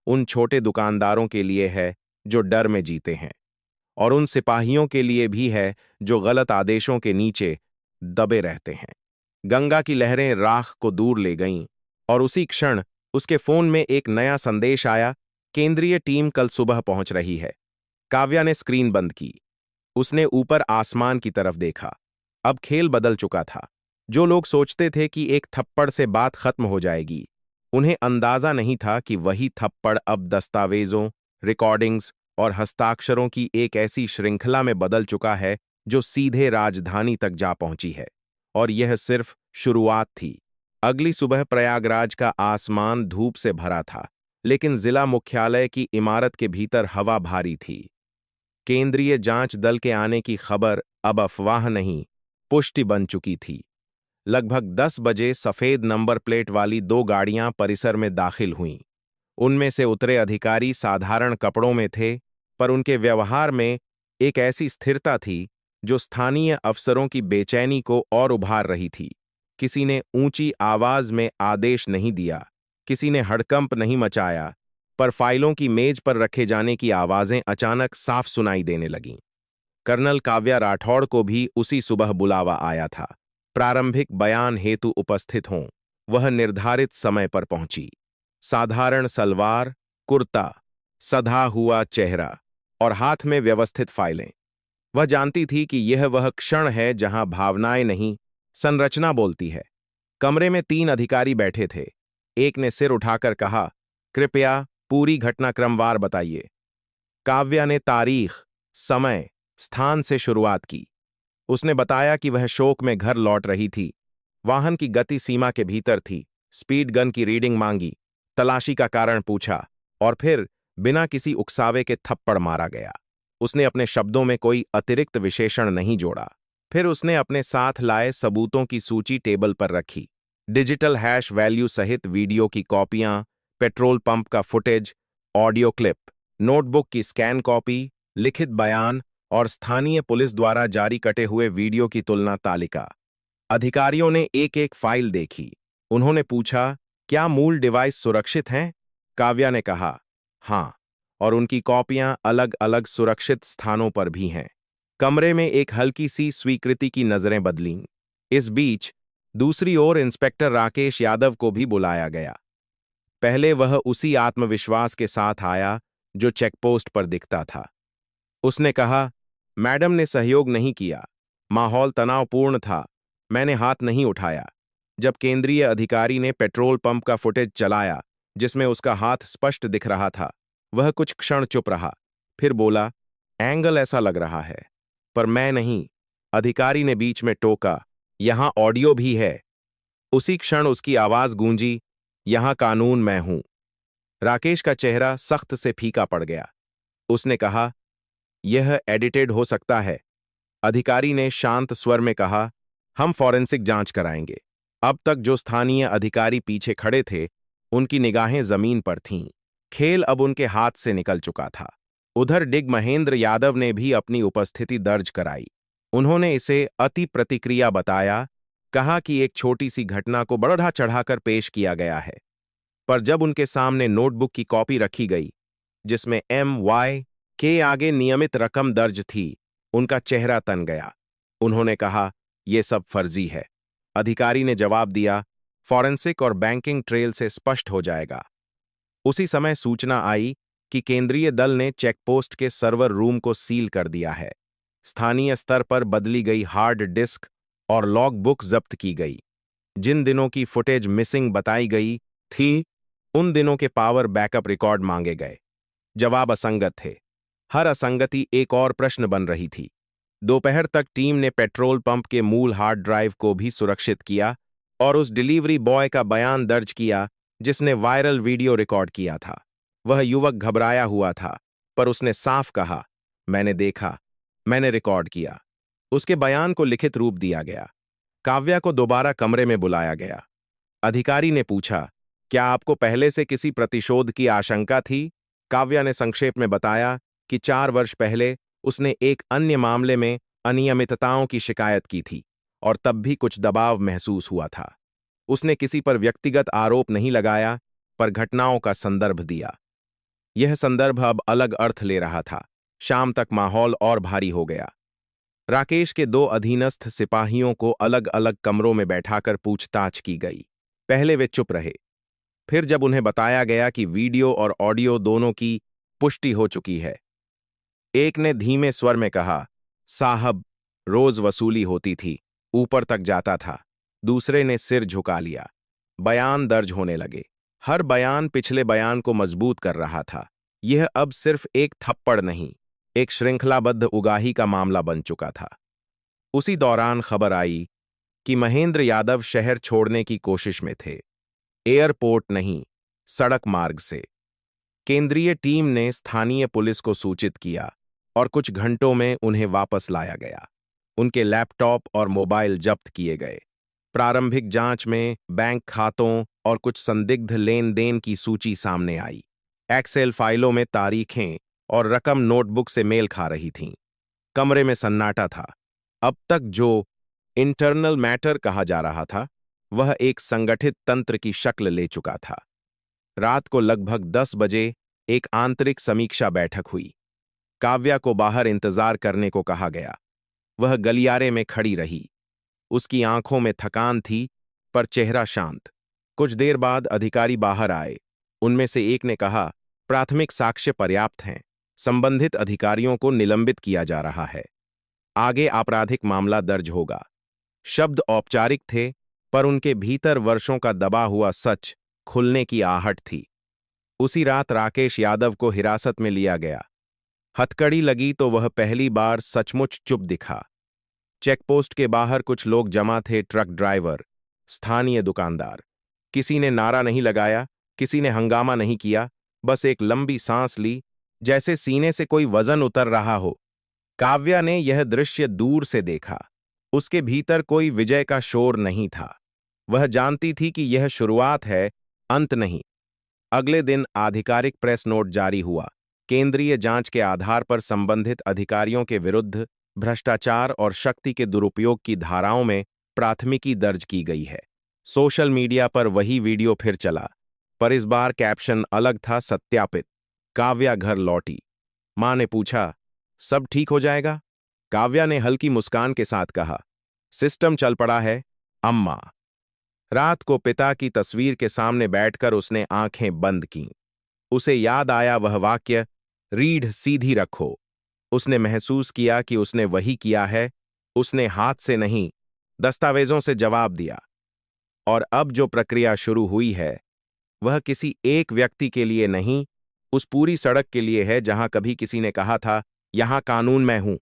उन छोटे दुकानदारों के लिए है जो डर में जीते हैं, और उन सिपाहियों के लिए भी है जो गलत आदेशों के नीचे दबे रहते हैं। गंगा की लहरें राख को दूर ले गईं, और उसी क्षण उसके फोन में एक नया संदेश आया, केंद्रीय टीम कल सुबह पहुंच रही है। काव्या ने स्क्रीन बंद की। उसने ऊपर आसमान की तरफ देखा। अब खेल बदल चुका था। जो लोग सोचते थे कि एक थप्पड़ से बात खत्म हो जाएगी, उन्हें अंदाजा नहीं था कि वही थप्पड़ अब दस्तावेजों, रिकॉर्डिंग्स और हस्ताक्षरों की एक ऐसी श्रृंखला में बदल चुका है जो सीधे राजधानी तक जा पहुंची है। और यह सिर्फ शुरुआत थी। अगली सुबह प्रयागराज का आसमान धूप से भरा था, लेकिन जिला मुख्यालय की इमारत के भीतर हवा भारी थी। केंद्रीय जांच दल के आने की खबर अब अफवाह नहीं, पुष्टि बन चुकी थी। लगभग 10 बजे सफेद नंबर प्लेट वाली 2 गाड़ियां परिसर में दाखिल हुईं। उनमें से उतरे अधिकारी साधारण कपड़ों में थे, पर उनके व्यवहार में एक ऐसी स्थिरता थी जो स्थानीय अफसरों की बेचैनी को और उभार रही थी। किसी ने ऊंची आवाज में आदेश नहीं दिया, किसी ने हड़कंप नहीं मचाया, पर फाइलों की मेज पर रखे जाने की आवाजें अचानक साफ सुनाई देने लगीं। कर्नल काव्या राठौड़ को भी उसी सुबह बुलावा आया था। प्रारंभिक बयान हेतु उपस्थित हों। वह निर्धारित समय पर पहुंची। साधारण सलवार, कुर्ता, सधा हुआ चेहरा और हाथ में व्यवस्थित फाइलें। वह जानती थी कि यह वह क्षण है जहां भावनाएं नहीं, संरचना बोलती है। कमरे में 3 अधिकारी बैठे थे। एक ने सिर उठाकर कहा, कृपया पूरी घटनाक्रमवार बताइए। काव्या ने तारीख, समय, स्थान से शुरुआत की। उसने बताया कि वह शोक में घर लौट रही थी, वाहन की गति सीमा के भीतर थी, स्पीड गन की रीडिंग मांगी, तलाशी का कारण पूछा, और फिर बिना किसी उकसावे के थप्पड़ मारा गया। उसने अपने शब्दों में कोई अतिरिक्त विशेषण नहीं जोड़ा। फिर उसने अपने साथ लाए सबूतों की सूची टेबल पर रखी। डिजिटल हैश वैल्यू सहित वीडियो की कॉपियां, पेट्रोल पंप का फुटेज, ऑडियो क्लिप, नोटबुक की स्कैन कॉपी, लिखित बयान और स्थानीय पुलिस द्वारा जारी कटे हुए वीडियो की तुलना तालिका। अधिकारियों ने एक-एक फाइल देखी। उन्होंने पूछा, क्या मूल डिवाइस सुरक्षित हैं? काव्या ने कहा, हाँ, और उनकी कॉपियां अलग-अलग सुरक्षित स्थानों पर भी हैं। कमरे में एक हल्की सी स्वीकृति की नजरें बदलीं। इस बीच दूसरी ओर इंस्पेक्टर राकेश यादव को भी बुलाया गया। पहले वह उसी आत्मविश्वास के साथ आया जो चेकपोस्ट पर दिखता था। उसने कहा, मैडम ने सहयोग नहीं किया, माहौल तनावपूर्ण था, मैंने हाथ नहीं उठाया। जब केंद्रीय अधिकारी ने पेट्रोल पंप का फुटेज चलाया जिसमें उसका हाथ स्पष्ट दिख रहा था, वह कुछ क्षण चुप रहा, फिर बोला, एंगल ऐसा लग रहा है, पर मैं नहीं। अधिकारी ने बीच में टोका, यहां ऑडियो भी है। उसी क्षण उसकी आवाज गूंजी, यहां कानून मैं हूं। राकेश का चेहरा सख्त से फीका पड़ गया। उसने कहा, यह एडिटेड हो सकता है। अधिकारी ने शांत स्वर में कहा, हम फॉरेंसिक जांच कराएंगे। अब तक जो स्थानीय अधिकारी पीछे खड़े थे, उनकी निगाहें जमीन पर थीं। खेल अब उनके हाथ से निकल चुका था। उधर डिग महेंद्र यादव ने भी अपनी उपस्थिति दर्ज कराई। उन्होंने इसे अति प्रतिक्रिया बताया, कहा कि एक छोटी सी घटना को बढ़ा चढ़ाकर पेश किया गया है। पर जब उनके सामने नोटबुक की कॉपी रखी गई जिसमें MY के आगे नियमित रकम दर्ज थी, उनका चेहरा तन गया। उन्होंने कहा, यह सब फर्जी है। अधिकारी ने जवाब दिया, फॉरेंसिक और बैंकिंग ट्रेल से स्पष्ट हो जाएगा। उसी समय सूचना आई कि केंद्रीय दल ने चेकपोस्ट के सर्वर रूम को सील कर दिया है। स्थानीय स्तर पर बदली गई हार्ड डिस्क और लॉग बुक जब्त की गई। जिन दिनों की फुटेज मिसिंग बताई गई थी, उन दिनों के पावर बैकअप रिकॉर्ड मांगे गए। जवाब असंगत थे। हर असंगति एक और प्रश्न बन रही थी। दोपहर तक टीम ने पेट्रोल पंप के मूल हार्ड ड्राइव को भी सुरक्षित किया और उस डिलीवरी बॉय का बयान दर्ज किया जिसने वायरल वीडियो रिकॉर्ड किया था। वह युवक घबराया हुआ था, पर उसने साफ कहा, मैंने देखा, मैंने रिकॉर्ड किया। उसके बयान को लिखित रूप दिया गया। काव्या को दोबारा कमरे में बुलाया गया। अधिकारी ने पूछा, क्या आपको पहले से किसी प्रतिशोध की आशंका थी? काव्या ने संक्षेप में बताया कि 4 वर्ष पहले उसने एक अन्य मामले में अनियमितताओं की शिकायत की थी और तब भी कुछ दबाव महसूस हुआ था। उसने किसी पर व्यक्तिगत आरोप नहीं लगाया, पर घटनाओं का संदर्भ दिया। यह संदर्भ अब अलग अर्थ ले रहा था। शाम तक माहौल और भारी हो गया। राकेश के 2 अधीनस्थ सिपाहियों को अलग अलग कमरों में बैठाकर पूछताछ की गई। पहले वे चुप रहे। फिर जब उन्हें बताया गया कि वीडियो और ऑडियो दोनों की पुष्टि हो चुकी है, एक ने धीमे स्वर में कहा, साहब, रोज वसूली होती थी, ऊपर तक जाता था। दूसरे ने सिर झुका लिया। बयान दर्ज होने लगे। हर बयान पिछले बयान को मजबूत कर रहा था। यह अब सिर्फ एक थप्पड़ नहीं, एक श्रृंखलाबद्ध उगाही का मामला बन चुका था। उसी दौरान खबर आई कि महेंद्र यादव शहर छोड़ने की कोशिश में थे। एयरपोर्ट नहीं, सड़क मार्ग से। केंद्रीय टीम ने स्थानीय पुलिस को सूचित किया और कुछ घंटों में उन्हें वापस लाया गया। उनके लैपटॉप और मोबाइल जब्त किए गए। प्रारंभिक जांच में बैंक खातों और कुछ संदिग्ध लेन देन की सूची सामने आई। एक्सेल फाइलों में तारीखें और रकम नोटबुक से मेल खा रही थीं। कमरे में सन्नाटा था। अब तक जो इंटरनल मैटर कहा जा रहा था, वह एक संगठित तंत्र की शक्ल ले चुका था। रात को लगभग 10 बजे एक आंतरिक समीक्षा बैठक हुई। काव्या को बाहर इंतजार करने को कहा गया। वह गलियारे में खड़ी रही। उसकी आंखों में थकान थी, पर चेहरा शांत। कुछ देर बाद अधिकारी बाहर आए। उनमें से एक ने कहा, प्राथमिक साक्ष्य पर्याप्त हैं, संबंधित अधिकारियों को निलंबित किया जा रहा है। आगे आपराधिक मामला दर्ज होगा। शब्द औपचारिक थे, पर उनके भीतर वर्षों का दबा हुआ सच खुलने की आहट थी। उसी रात राकेश यादव को हिरासत में लिया गया। हथकड़ी लगी तो वह पहली बार सचमुच चुप दिखा। चेकपोस्ट के बाहर कुछ लोग जमा थे, ट्रक ड्राइवर, स्थानीय दुकानदार। किसी ने नारा नहीं लगाया, किसी ने हंगामा नहीं किया, बस एक लंबी सांस ली, जैसे सीने से कोई वजन उतर रहा हो। काव्या ने यह दृश्य दूर से देखा। उसके भीतर कोई विजय का शोर नहीं था। वह जानती थी कि यह शुरुआत है, अंत नहीं। अगले दिन आधिकारिक प्रेस नोट जारी हुआ। केंद्रीय जांच के आधार पर संबंधित अधिकारियों के विरुद्ध भ्रष्टाचार और शक्ति के दुरुपयोग की धाराओं में प्राथमिकी दर्ज की गई है। सोशल मीडिया पर वही वीडियो फिर चला, पर इस बार कैप्शन अलग था, सत्यापित। काव्या घर लौटी। मां ने पूछा, सब ठीक हो जाएगा? काव्या ने हल्की मुस्कान के साथ कहा, सिस्टम चल पड़ा है अम्मा। रात को पिता की तस्वीर के सामने बैठकर उसने आंखें बंद कीं। उसे याद आया वह वाक्य, रीढ़ सीधी रखो। उसने महसूस किया कि उसने वही किया है। उसने हाथ से नहीं, दस्तावेजों से जवाब दिया। और अब जो प्रक्रिया शुरू हुई है वह किसी एक व्यक्ति के लिए नहीं, उस पूरी सड़क के लिए है जहां कभी किसी ने कहा था, यहां कानून मैं हूं।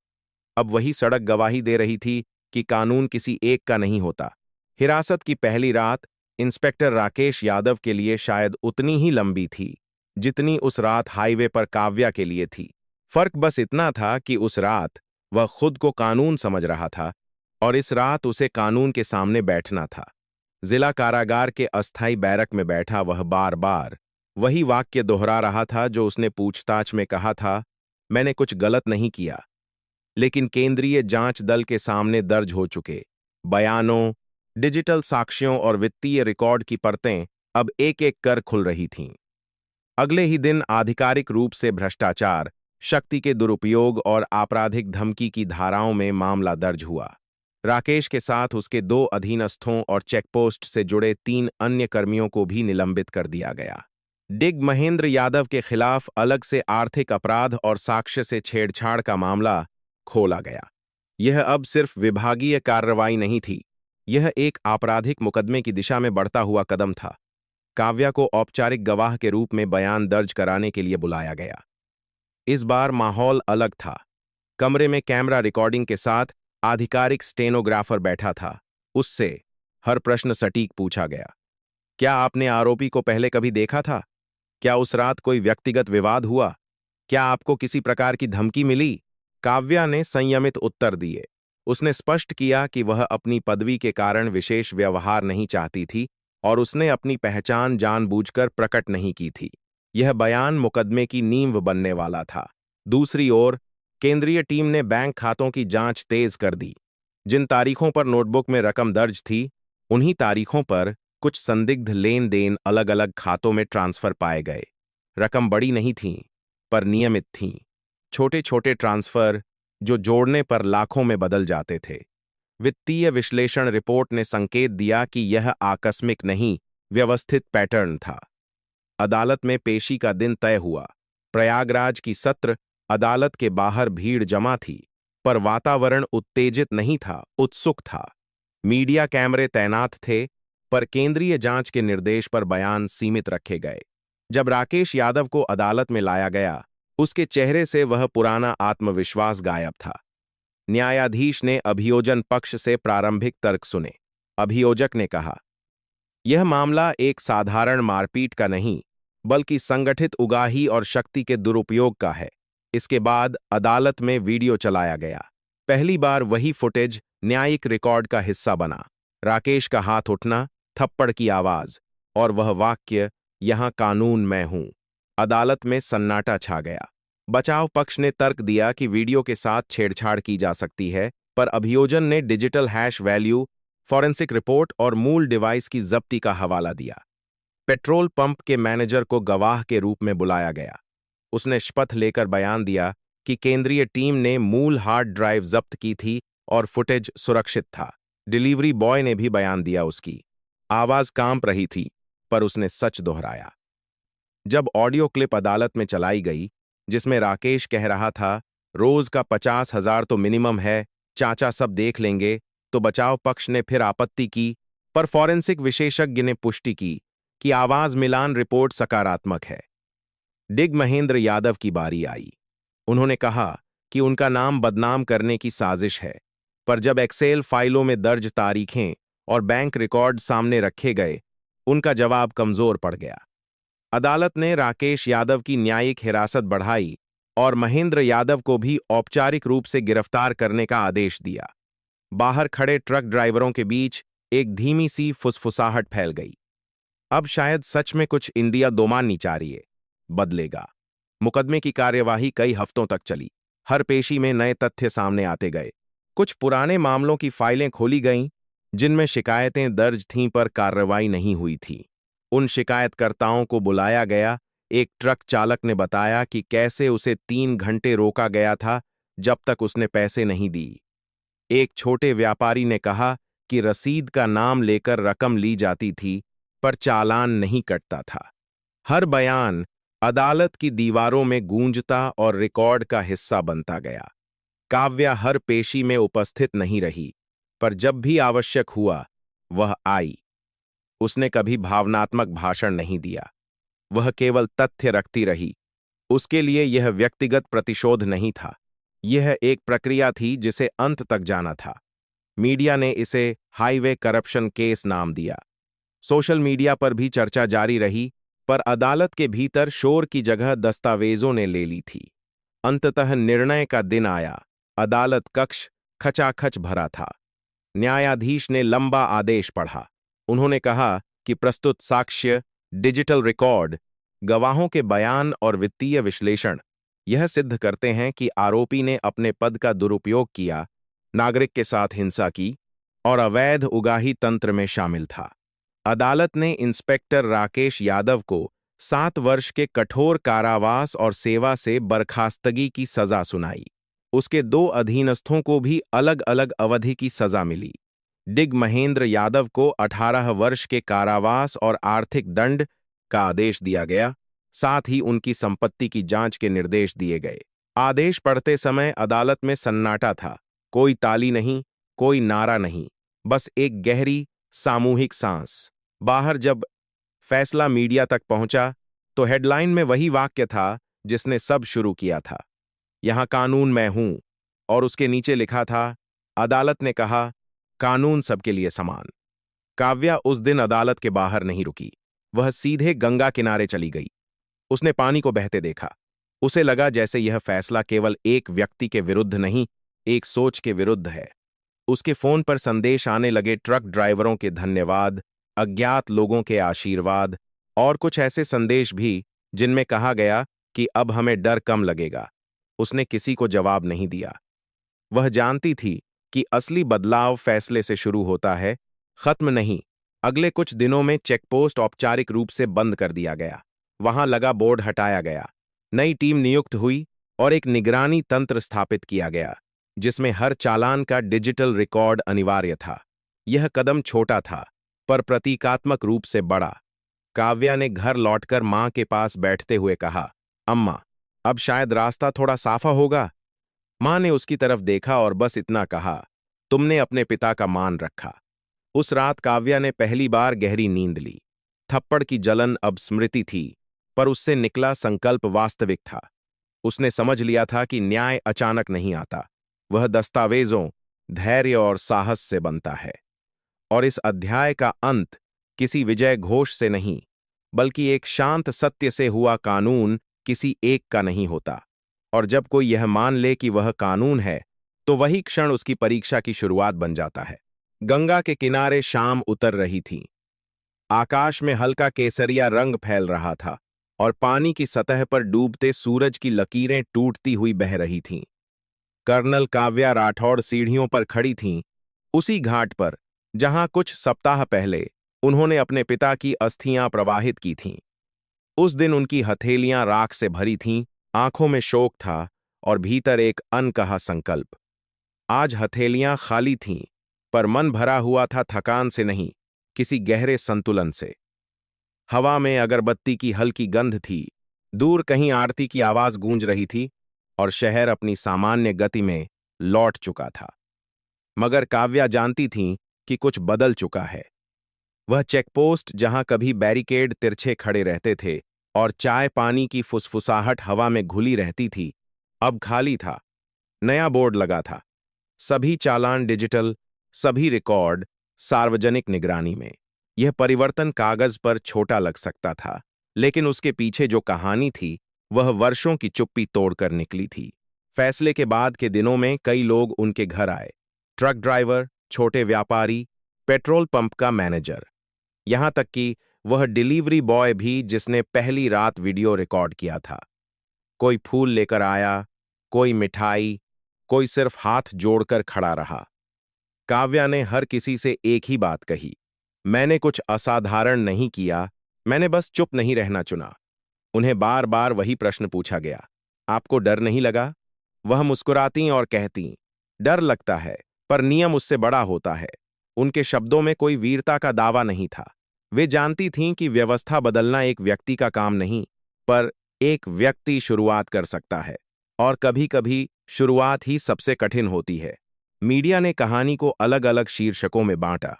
अब वही सड़क गवाही दे रही थी कि कानून किसी एक का नहीं होता। हिरासत की पहली रात इंस्पेक्टर राकेश यादव के लिए शायद उतनी ही लंबी थी जितनी उस रात हाईवे पर काव्या के लिए थी। फर्क बस इतना था कि उस रात वह खुद को कानून समझ रहा था और इस रात उसे कानून के सामने बैठना था। जिला कारागार के अस्थायी बैरक में बैठा वह बार बार वही वाक्य दोहरा रहा था जो उसने पूछताछ में कहा था, मैंने कुछ गलत नहीं किया। लेकिन केंद्रीय जांच दल के सामने दर्ज हो चुके बयानों, डिजिटल साक्ष्यों और वित्तीय रिकॉर्ड की परतें अब एक एक कर खुल रही थीं। अगले ही दिन आधिकारिक रूप से भ्रष्टाचार, शक्ति के दुरुपयोग और आपराधिक धमकी की धाराओं में मामला दर्ज हुआ। राकेश के साथ उसके 2 अधीनस्थों और चेकपोस्ट से जुड़े 3 अन्य कर्मियों को भी निलंबित कर दिया गया। डिग महेंद्र यादव के खिलाफ अलग से आर्थिक अपराध और साक्ष्य से छेड़छाड़ का मामला खोला गया। यह अब सिर्फ विभागीय कार्रवाई नहीं थी, यह एक आपराधिक मुकदमे की दिशा में बढ़ता हुआ कदम था। काव्या को औपचारिक गवाह के रूप में बयान दर्ज कराने के लिए बुलाया गया। इस बार माहौल अलग था। कमरे में कैमरा रिकॉर्डिंग के साथ आधिकारिक स्टेनोग्राफर बैठा था। उससे हर प्रश्न सटीक पूछा गया। क्या आपने आरोपी को पहले कभी देखा था? क्या उस रात कोई व्यक्तिगत विवाद हुआ? क्या आपको किसी प्रकार की धमकी मिली? काव्या ने संयमित उत्तर दिए। उसने स्पष्ट किया कि वह अपनी पदवी के कारण विशेष व्यवहार नहीं चाहती थी और उसने अपनी पहचान जानबूझकर प्रकट नहीं की थी। यह बयान मुकदमे की नींव बनने वाला था। दूसरी ओर, केंद्रीय टीम ने बैंक खातों की जांच तेज कर दी। जिन तारीखों पर नोटबुक में रकम दर्ज थी, उन्हीं तारीखों पर कुछ संदिग्ध लेन देन अलग अलग खातों में ट्रांसफर पाए गए। रकम बड़ी नहीं थी, पर नियमित थीं। छोटे छोटे ट्रांसफर जो जोड़ने पर लाखों में बदल जाते थे। वित्तीय विश्लेषण रिपोर्ट ने संकेत दिया कि यह आकस्मिक नहीं, व्यवस्थित पैटर्न था। अदालत में पेशी का दिन तय हुआ। प्रयागराज की सत्र अदालत के बाहर भीड़ जमा थी, पर वातावरण उत्तेजित नहीं था, उत्सुक था। मीडिया कैमरे तैनात थे, पर केंद्रीय जांच के निर्देश पर बयान सीमित रखे गए। जब राकेश यादव को अदालत में लाया गया, उसके चेहरे से वह पुराना आत्मविश्वास गायब था। न्यायाधीश ने अभियोजन पक्ष से प्रारंभिक तर्क सुने। अभियोजक ने कहा, यह मामला एक साधारण मारपीट का नहीं, बल्कि संगठित उगाही और शक्ति के दुरुपयोग का है। इसके बाद अदालत में वीडियो चलाया गया। पहली बार वही फुटेज न्यायिक रिकॉर्ड का हिस्सा बना। राकेश का हाथ उठना, थप्पड़ की आवाज और वह वाक्य, यहां कानून मैं हूं। अदालत में सन्नाटा छा गया। बचाव पक्ष ने तर्क दिया कि वीडियो के साथ छेड़छाड़ की जा सकती है, पर अभियोजन ने digital hash value, forensic report और मूल डिवाइस की जब्ती का हवाला दिया। पेट्रोल पंप के मैनेजर को गवाह के रूप में बुलाया गया। उसने शपथ लेकर बयान दिया कि केंद्रीय टीम ने मूल हार्ड ड्राइव जब्त की थी और फुटेज सुरक्षित था। डिलीवरी बॉय ने भी बयान दिया। उसकी आवाज कांप रही थी, पर उसने सच दोहराया। जब ऑडियो क्लिप अदालत में चलाई गई, जिसमें राकेश कह रहा था, रोज का 50,000 तो मिनिमम है, चाचा सब देख लेंगे, तो बचाव पक्ष ने फिर आपत्ति की, पर फॉरेंसिक विशेषज्ञ ने पुष्टि की कि आवाज मिलान रिपोर्ट सकारात्मक है। डिग महेंद्र यादव की बारी आई। उन्होंने कहा कि उनका नाम बदनाम करने की साजिश है, पर जब एक्सेल फाइलों में दर्ज तारीखें और बैंक रिकॉर्ड सामने रखे गए, उनका जवाब कमजोर पड़ गया। अदालत ने राकेश यादव की न्यायिक हिरासत बढ़ाई और महेंद्र यादव को भी औपचारिक रूप से गिरफ्तार करने का आदेश दिया। बाहर खड़े ट्रक ड्राइवरों के बीच एक धीमी सी फुसफुसाहट फैल गई। अब शायद सच में कुछ इंडिया दोमानी चाहिए बदलेगा। मुकदमे की कार्यवाही कई हफ्तों तक चली। हर पेशी में नए तथ्य सामने आते गए। कुछ पुराने मामलों की फाइलें खोली गईं, जिनमें शिकायतें दर्ज थीं पर कार्रवाई नहीं हुई थी। उन शिकायतकर्ताओं को बुलाया गया। एक ट्रक चालक ने बताया कि कैसे उसे 3 घंटे रोका गया था, जब तक उसने पैसे नहीं दी। एक छोटे व्यापारी ने कहा कि रसीद का नाम लेकर रकम ली जाती थी, पर चालान नहीं कटता था। हर बयान अदालत की दीवारों में गूंजता और रिकॉर्ड का हिस्सा बनता गया। काव्या हर पेशी में उपस्थित नहीं रही, पर जब भी आवश्यक हुआ, वह आई। उसने कभी भावनात्मक भाषण नहीं दिया, वह केवल तथ्य रखती रही। उसके लिए यह व्यक्तिगत प्रतिशोध नहीं था, यह एक प्रक्रिया थी जिसे अंत तक जाना था। मीडिया ने इसे हाईवे करप्शन केस नाम दिया। सोशल मीडिया पर भी चर्चा जारी रही, पर अदालत के भीतर शोर की जगह दस्तावेजों ने ले ली थी। अंततः निर्णय का दिन आया। अदालत कक्ष खचाखच भरा था। न्यायाधीश ने लंबा आदेश पढ़ा। उन्होंने कहा कि प्रस्तुत साक्ष्य, डिजिटल रिकॉर्ड, गवाहों के बयान और वित्तीय विश्लेषण यह सिद्ध करते हैं कि आरोपी ने अपने पद का दुरुपयोग किया, नागरिक के साथ हिंसा की और अवैध उगाही तंत्र में शामिल था। अदालत ने इंस्पेक्टर राकेश यादव को 7 वर्ष के कठोर कारावास और सेवा से बर्खास्तगी की सजा सुनाई। उसके 2 अधीनस्थों को भी अलग अलग अवधि की सजा मिली। डिग महेंद्र यादव को 18 वर्ष के कारावास और आर्थिक दंड का आदेश दिया गया। साथ ही उनकी संपत्ति की जांच के निर्देश दिए गए। आदेश पढ़ते समय अदालत में सन्नाटा था। कोई ताली नहीं, कोई नारा नहीं, बस एक गहरी सामूहिक सांस। बाहर जब फैसला मीडिया तक पहुंचा, तो हेडलाइन में वही वाक्य था जिसने सब शुरू किया था, यहां कानून मैं हूं, और उसके नीचे लिखा था, अदालत ने कहा, कानून सबके लिए समान। काव्या उस दिन अदालत के बाहर नहीं रुकी। वह सीधे गंगा किनारे चली गई। उसने पानी को बहते देखा। उसे लगा जैसे यह फैसला केवल एक व्यक्ति के विरुद्ध नहीं, एक सोच के विरुद्ध है। उसके फोन पर संदेश आने लगे, ट्रक ड्राइवरों के धन्यवाद, अज्ञात लोगों के आशीर्वाद और कुछ ऐसे संदेश भी जिनमें कहा गया कि अब हमें डर कम लगेगा। उसने किसी को जवाब नहीं दिया। वह जानती थी कि असली बदलाव फैसले से शुरू होता है, खत्म नहीं। अगले कुछ दिनों में चेकपोस्ट औपचारिक रूप से बंद कर दिया गया। वहां लगा बोर्ड हटाया गया। नई टीम नियुक्त हुई और एक निगरानी तंत्र स्थापित किया गया, जिसमें हर चालान का डिजिटल रिकॉर्ड अनिवार्य था। यह कदम छोटा था, पर प्रतीकात्मक रूप से बड़ा। काव्या ने घर लौटकर मां के पास बैठते हुए कहा, अम्मा, अब शायद रास्ता थोड़ा साफा होगा। मां ने उसकी तरफ देखा और बस इतना कहा, तुमने अपने पिता का मान रखा। उस रात काव्या ने पहली बार गहरी नींद ली। थप्पड़ की जलन अब स्मृति थी, पर उससे निकला संकल्प वास्तविक था। उसने समझ लिया था कि न्याय अचानक नहीं आता, वह दस्तावेजों, धैर्य और साहस से बनता है। और इस अध्याय का अंत किसी विजय घोष से नहीं, बल्कि एक शांत सत्य से हुआ। कानून किसी एक का नहीं होता, और जब कोई यह मान ले कि वह कानून है, तो वही क्षण उसकी परीक्षा की शुरुआत बन जाता है। गंगा के किनारे शाम उतर रही थी। आकाश में हल्का केसरिया रंग फैल रहा था और पानी की सतह पर डूबते सूरज की लकीरें टूटती हुई बह रही थीं। कर्नल काव्या राठौड़ सीढ़ियों पर खड़ी थीं, उसी घाट पर जहां कुछ सप्ताह पहले उन्होंने अपने पिता की अस्थियां प्रवाहित की थीं। उस दिन उनकी हथेलियां राख से भरी थीं, आंखों में शोक था और भीतर एक अनकहा संकल्प। आज हथेलियां खाली थीं, पर मन भरा हुआ था थकान से नहीं, किसी गहरे संतुलन से। हवा में अगरबत्ती की हल्की गंध थी, दूर कहीं आरती की आवाज गूंज रही थी और शहर अपनी सामान्य गति में लौट चुका था। मगर काव्या जानती थीं कि कुछ बदल चुका है। वह चेकपोस्ट जहां कभी बैरिकेड तिरछे खड़े रहते थे और चाय पानी की फुसफुसाहट हवा में घुली रहती थी, अब खाली था। नया बोर्ड लगा था, सभी चालान डिजिटल, सभी रिकॉर्ड सार्वजनिक निगरानी में। यह परिवर्तन कागज पर छोटा लग सकता था, लेकिन उसके पीछे जो कहानी थी, वह वर्षों की चुप्पी तोड़कर निकली थी। फैसले के बाद के दिनों में कई लोग उनके घर आए, ट्रक ड्राइवर, छोटे व्यापारी, पेट्रोल पंप का मैनेजर, यहां तक कि वह डिलीवरी बॉय भी जिसने पहली रात वीडियो रिकॉर्ड किया था। कोई फूल लेकर आया, कोई मिठाई, कोई सिर्फ हाथ जोड़कर खड़ा रहा। काव्या ने हर किसी से एक ही बात कही, मैंने कुछ असाधारण नहीं किया, मैंने बस चुप नहीं रहना चुना। उन्हें बार बार वही प्रश्न पूछा गया, आपको डर नहीं लगा? वह मुस्कुरातीं और कहतीं, डर लगता है, पर नियम उससे बड़ा होता है। उनके शब्दों में कोई वीरता का दावा नहीं था। वे जानती थीं कि व्यवस्था बदलना एक व्यक्ति का काम नहीं, पर एक व्यक्ति शुरुआत कर सकता है। और कभी-कभी शुरुआत ही सबसे कठिन होती है। मीडिया ने कहानी को अलग-अलग शीर्षकों में बांटा।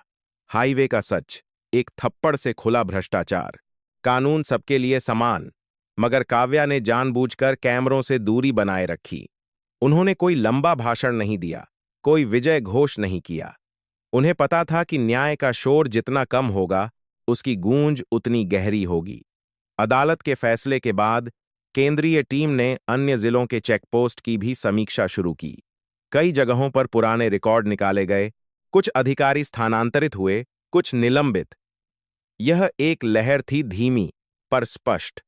हाईवे का सच, एक थप्पड़ से खुला भ्रष्टाचार, कानून सबके लिए समान। मगर काव्या ने जानबूझकर कैमरों से दूरी बनाए रखी। उन्होंने कोई लंबा भाषण नहीं दिया, कोई विजय घोष नहीं किया। उन्हें पता था कि न्याय का शोर जितना कम होगा, उसकी गूंज उतनी गहरी होगी। अदालत के फैसले के बाद केंद्रीय टीम ने अन्य जिलों के चेकपोस्ट की भी समीक्षा शुरू की। कई जगहों पर पुराने रिकॉर्ड निकाले गए, कुछ अधिकारी स्थानांतरित हुए, कुछ निलंबित। यह एक लहर थी, धीमी पर स्पष्ट।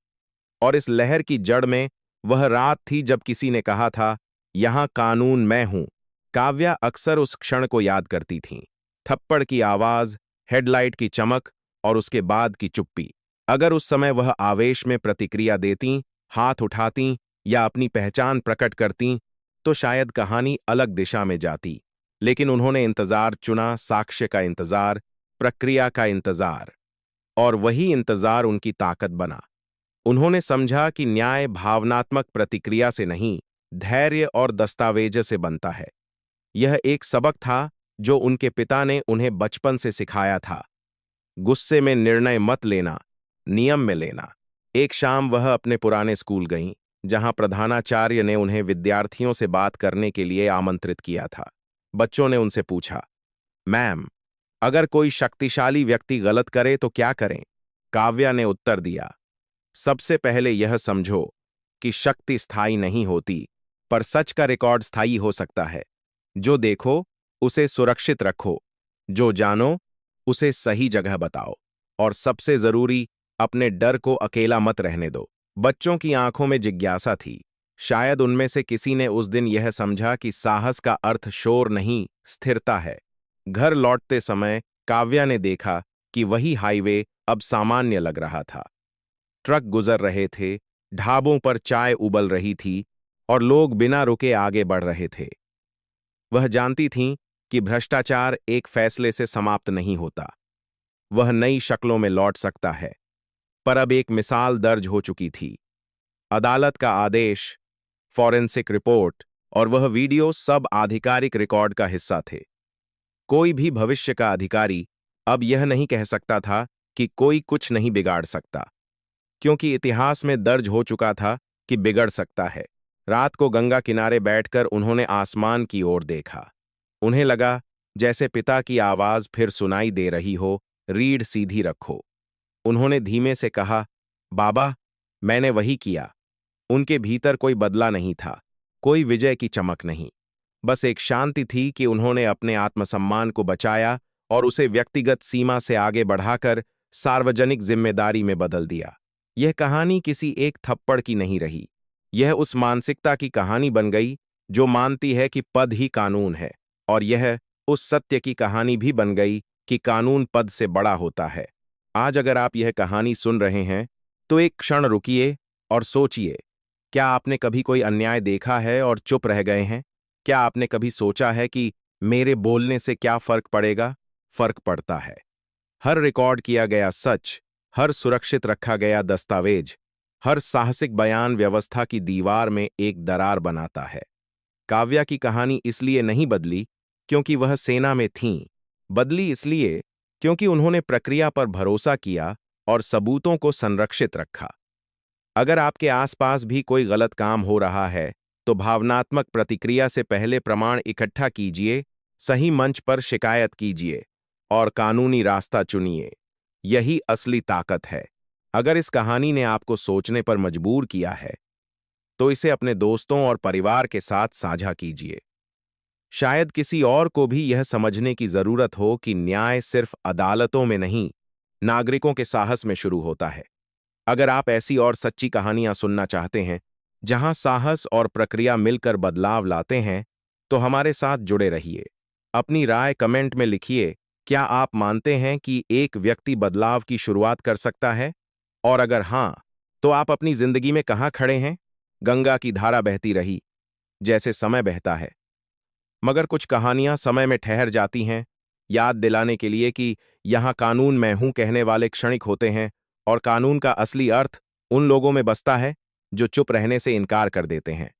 और इस लहर की जड़ में वह रात थी जब किसी ने कहा था, यहां कानून मैं हूं। काव्या अक्सर उस क्षण को याद करती थीं। थप्पड़ की आवाज, हेडलाइट की चमक और उसके बाद की चुप्पी। अगर उस समय वह आवेश में प्रतिक्रिया देतीं, हाथ उठातीं या अपनी पहचान प्रकट करतीं, तो शायद कहानी अलग दिशा में जाती। लेकिन उन्होंने इंतजार चुना, साक्ष्य का इंतजार, प्रक्रिया का इंतजार। और वही इंतजार उनकी ताकत बना। उन्होंने समझा कि न्याय भावनात्मक प्रतिक्रिया से नहीं, धैर्य और दस्तावेज से बनता है। यह एक सबक था जो उनके पिता ने उन्हें बचपन से सिखाया था। गुस्से में निर्णय मत लेना, नियम में लेना। एक शाम वह अपने पुराने स्कूल गईं, जहां प्रधानाचार्य ने उन्हें विद्यार्थियों से बात करने के लिए आमंत्रित किया था। बच्चों ने उनसे पूछा, मैम, अगर कोई शक्तिशाली व्यक्ति गलत करे तो क्या करें? काव्या ने उत्तर दिया, सबसे पहले यह समझो कि शक्ति स्थायी नहीं होती, पर सच का रिकॉर्ड स्थायी हो सकता है। जो देखो उसे सुरक्षित रखो, जो जानो उसे सही जगह बताओ, और सबसे जरूरी, अपने डर को अकेला मत रहने दो। बच्चों की आंखों में जिज्ञासा थी। शायद उनमें से किसी ने उस दिन यह समझा कि साहस का अर्थ शोर नहीं, स्थिरता है। घर लौटते समय काव्या ने देखा कि वही हाईवे अब सामान्य लग रहा था। ट्रक गुजर रहे थे, ढाबों पर चाय उबल रही थी और लोग बिना रुके आगे बढ़ रहे थे। वह जानती थीं कि भ्रष्टाचार एक फैसले से समाप्त नहीं होता। वह नई शक्लों में लौट सकता है। पर अब एक मिसाल दर्ज हो चुकी थी। अदालत का आदेश, फॉरेंसिक रिपोर्ट और वह वीडियो सब आधिकारिक रिकॉर्ड का हिस्सा थे। कोई भी भविष्य का अधिकारी अब यह नहीं कह सकता था कि कोई कुछ नहीं बिगाड़ सकता, क्योंकि इतिहास में दर्ज हो चुका था कि बिगड़ सकता है। रात को गंगा किनारे बैठकर उन्होंने आसमान की ओर देखा। उन्हें लगा जैसे पिता की आवाज फिर सुनाई दे रही हो, रीढ़ सीधी रखो। उन्होंने धीमे से कहा, बाबा, मैंने वही किया। उनके भीतर कोई बदला नहीं था, कोई विजय की चमक नहीं। बस एक शांति थी कि उन्होंने अपने आत्मसम्मान को बचाया और उसे व्यक्तिगत सीमा से आगे बढ़ाकर सार्वजनिक जिम्मेदारी में बदल दिया। यह कहानी किसी एक थप्पड़ की नहीं रही। यह उस मानसिकता की कहानी बन गई जो मानती है कि पद ही कानून है, और यह उस सत्य की कहानी भी बन गई कि कानून पद से बड़ा होता है। आज अगर आप यह कहानी सुन रहे हैं, तो एक क्षण रुकिए और सोचिए, क्या आपने कभी कोई अन्याय देखा है और चुप रह गए हैं? क्या आपने कभी सोचा है कि मेरे बोलने से क्या फर्क पड़ेगा? फर्क पड़ता है। हर रिकॉर्ड किया गया सच, हर सुरक्षित रखा गया दस्तावेज, हर साहसिक बयान व्यवस्था की दीवार में एक दरार बनाता है। काव्या की कहानी इसलिए नहीं बदली क्योंकि वह सेना में थीं, बदली इसलिए क्योंकि उन्होंने प्रक्रिया पर भरोसा किया और सबूतों को संरक्षित रखा। अगर आपके आसपास भी कोई गलत काम हो रहा है, तो भावनात्मक प्रतिक्रिया से पहले प्रमाण इकट्ठा कीजिए, सही मंच पर शिकायत कीजिए और कानूनी रास्ता चुनिए। यही असली ताकत है। अगर इस कहानी ने आपको सोचने पर मजबूर किया है, तो इसे अपने दोस्तों और परिवार के साथ साझा कीजिए। शायद किसी और को भी यह समझने की जरूरत हो कि न्याय सिर्फ अदालतों में नहीं, नागरिकों के साहस में शुरू होता है। अगर आप ऐसी और सच्ची कहानियां सुनना चाहते हैं, जहां साहस और प्रक्रिया मिलकर बदलाव लाते हैं, तो हमारे साथ जुड़े रहिए। अपनी राय कमेंट में लिखिए। क्या आप मानते हैं कि एक व्यक्ति बदलाव की शुरुआत कर सकता है? और अगर हां, तो आप अपनी जिंदगी में कहां खड़े हैं? गंगा की धारा बहती रही, जैसे समय बहता है। मगर कुछ कहानियां समय में ठहर जाती हैं, याद दिलाने के लिए कि यहां कानून मैं हूं कहने वाले क्षणिक होते हैं, और कानून का असली अर्थ उन लोगों में बसता है जो चुप रहने से इनकार कर देते हैं।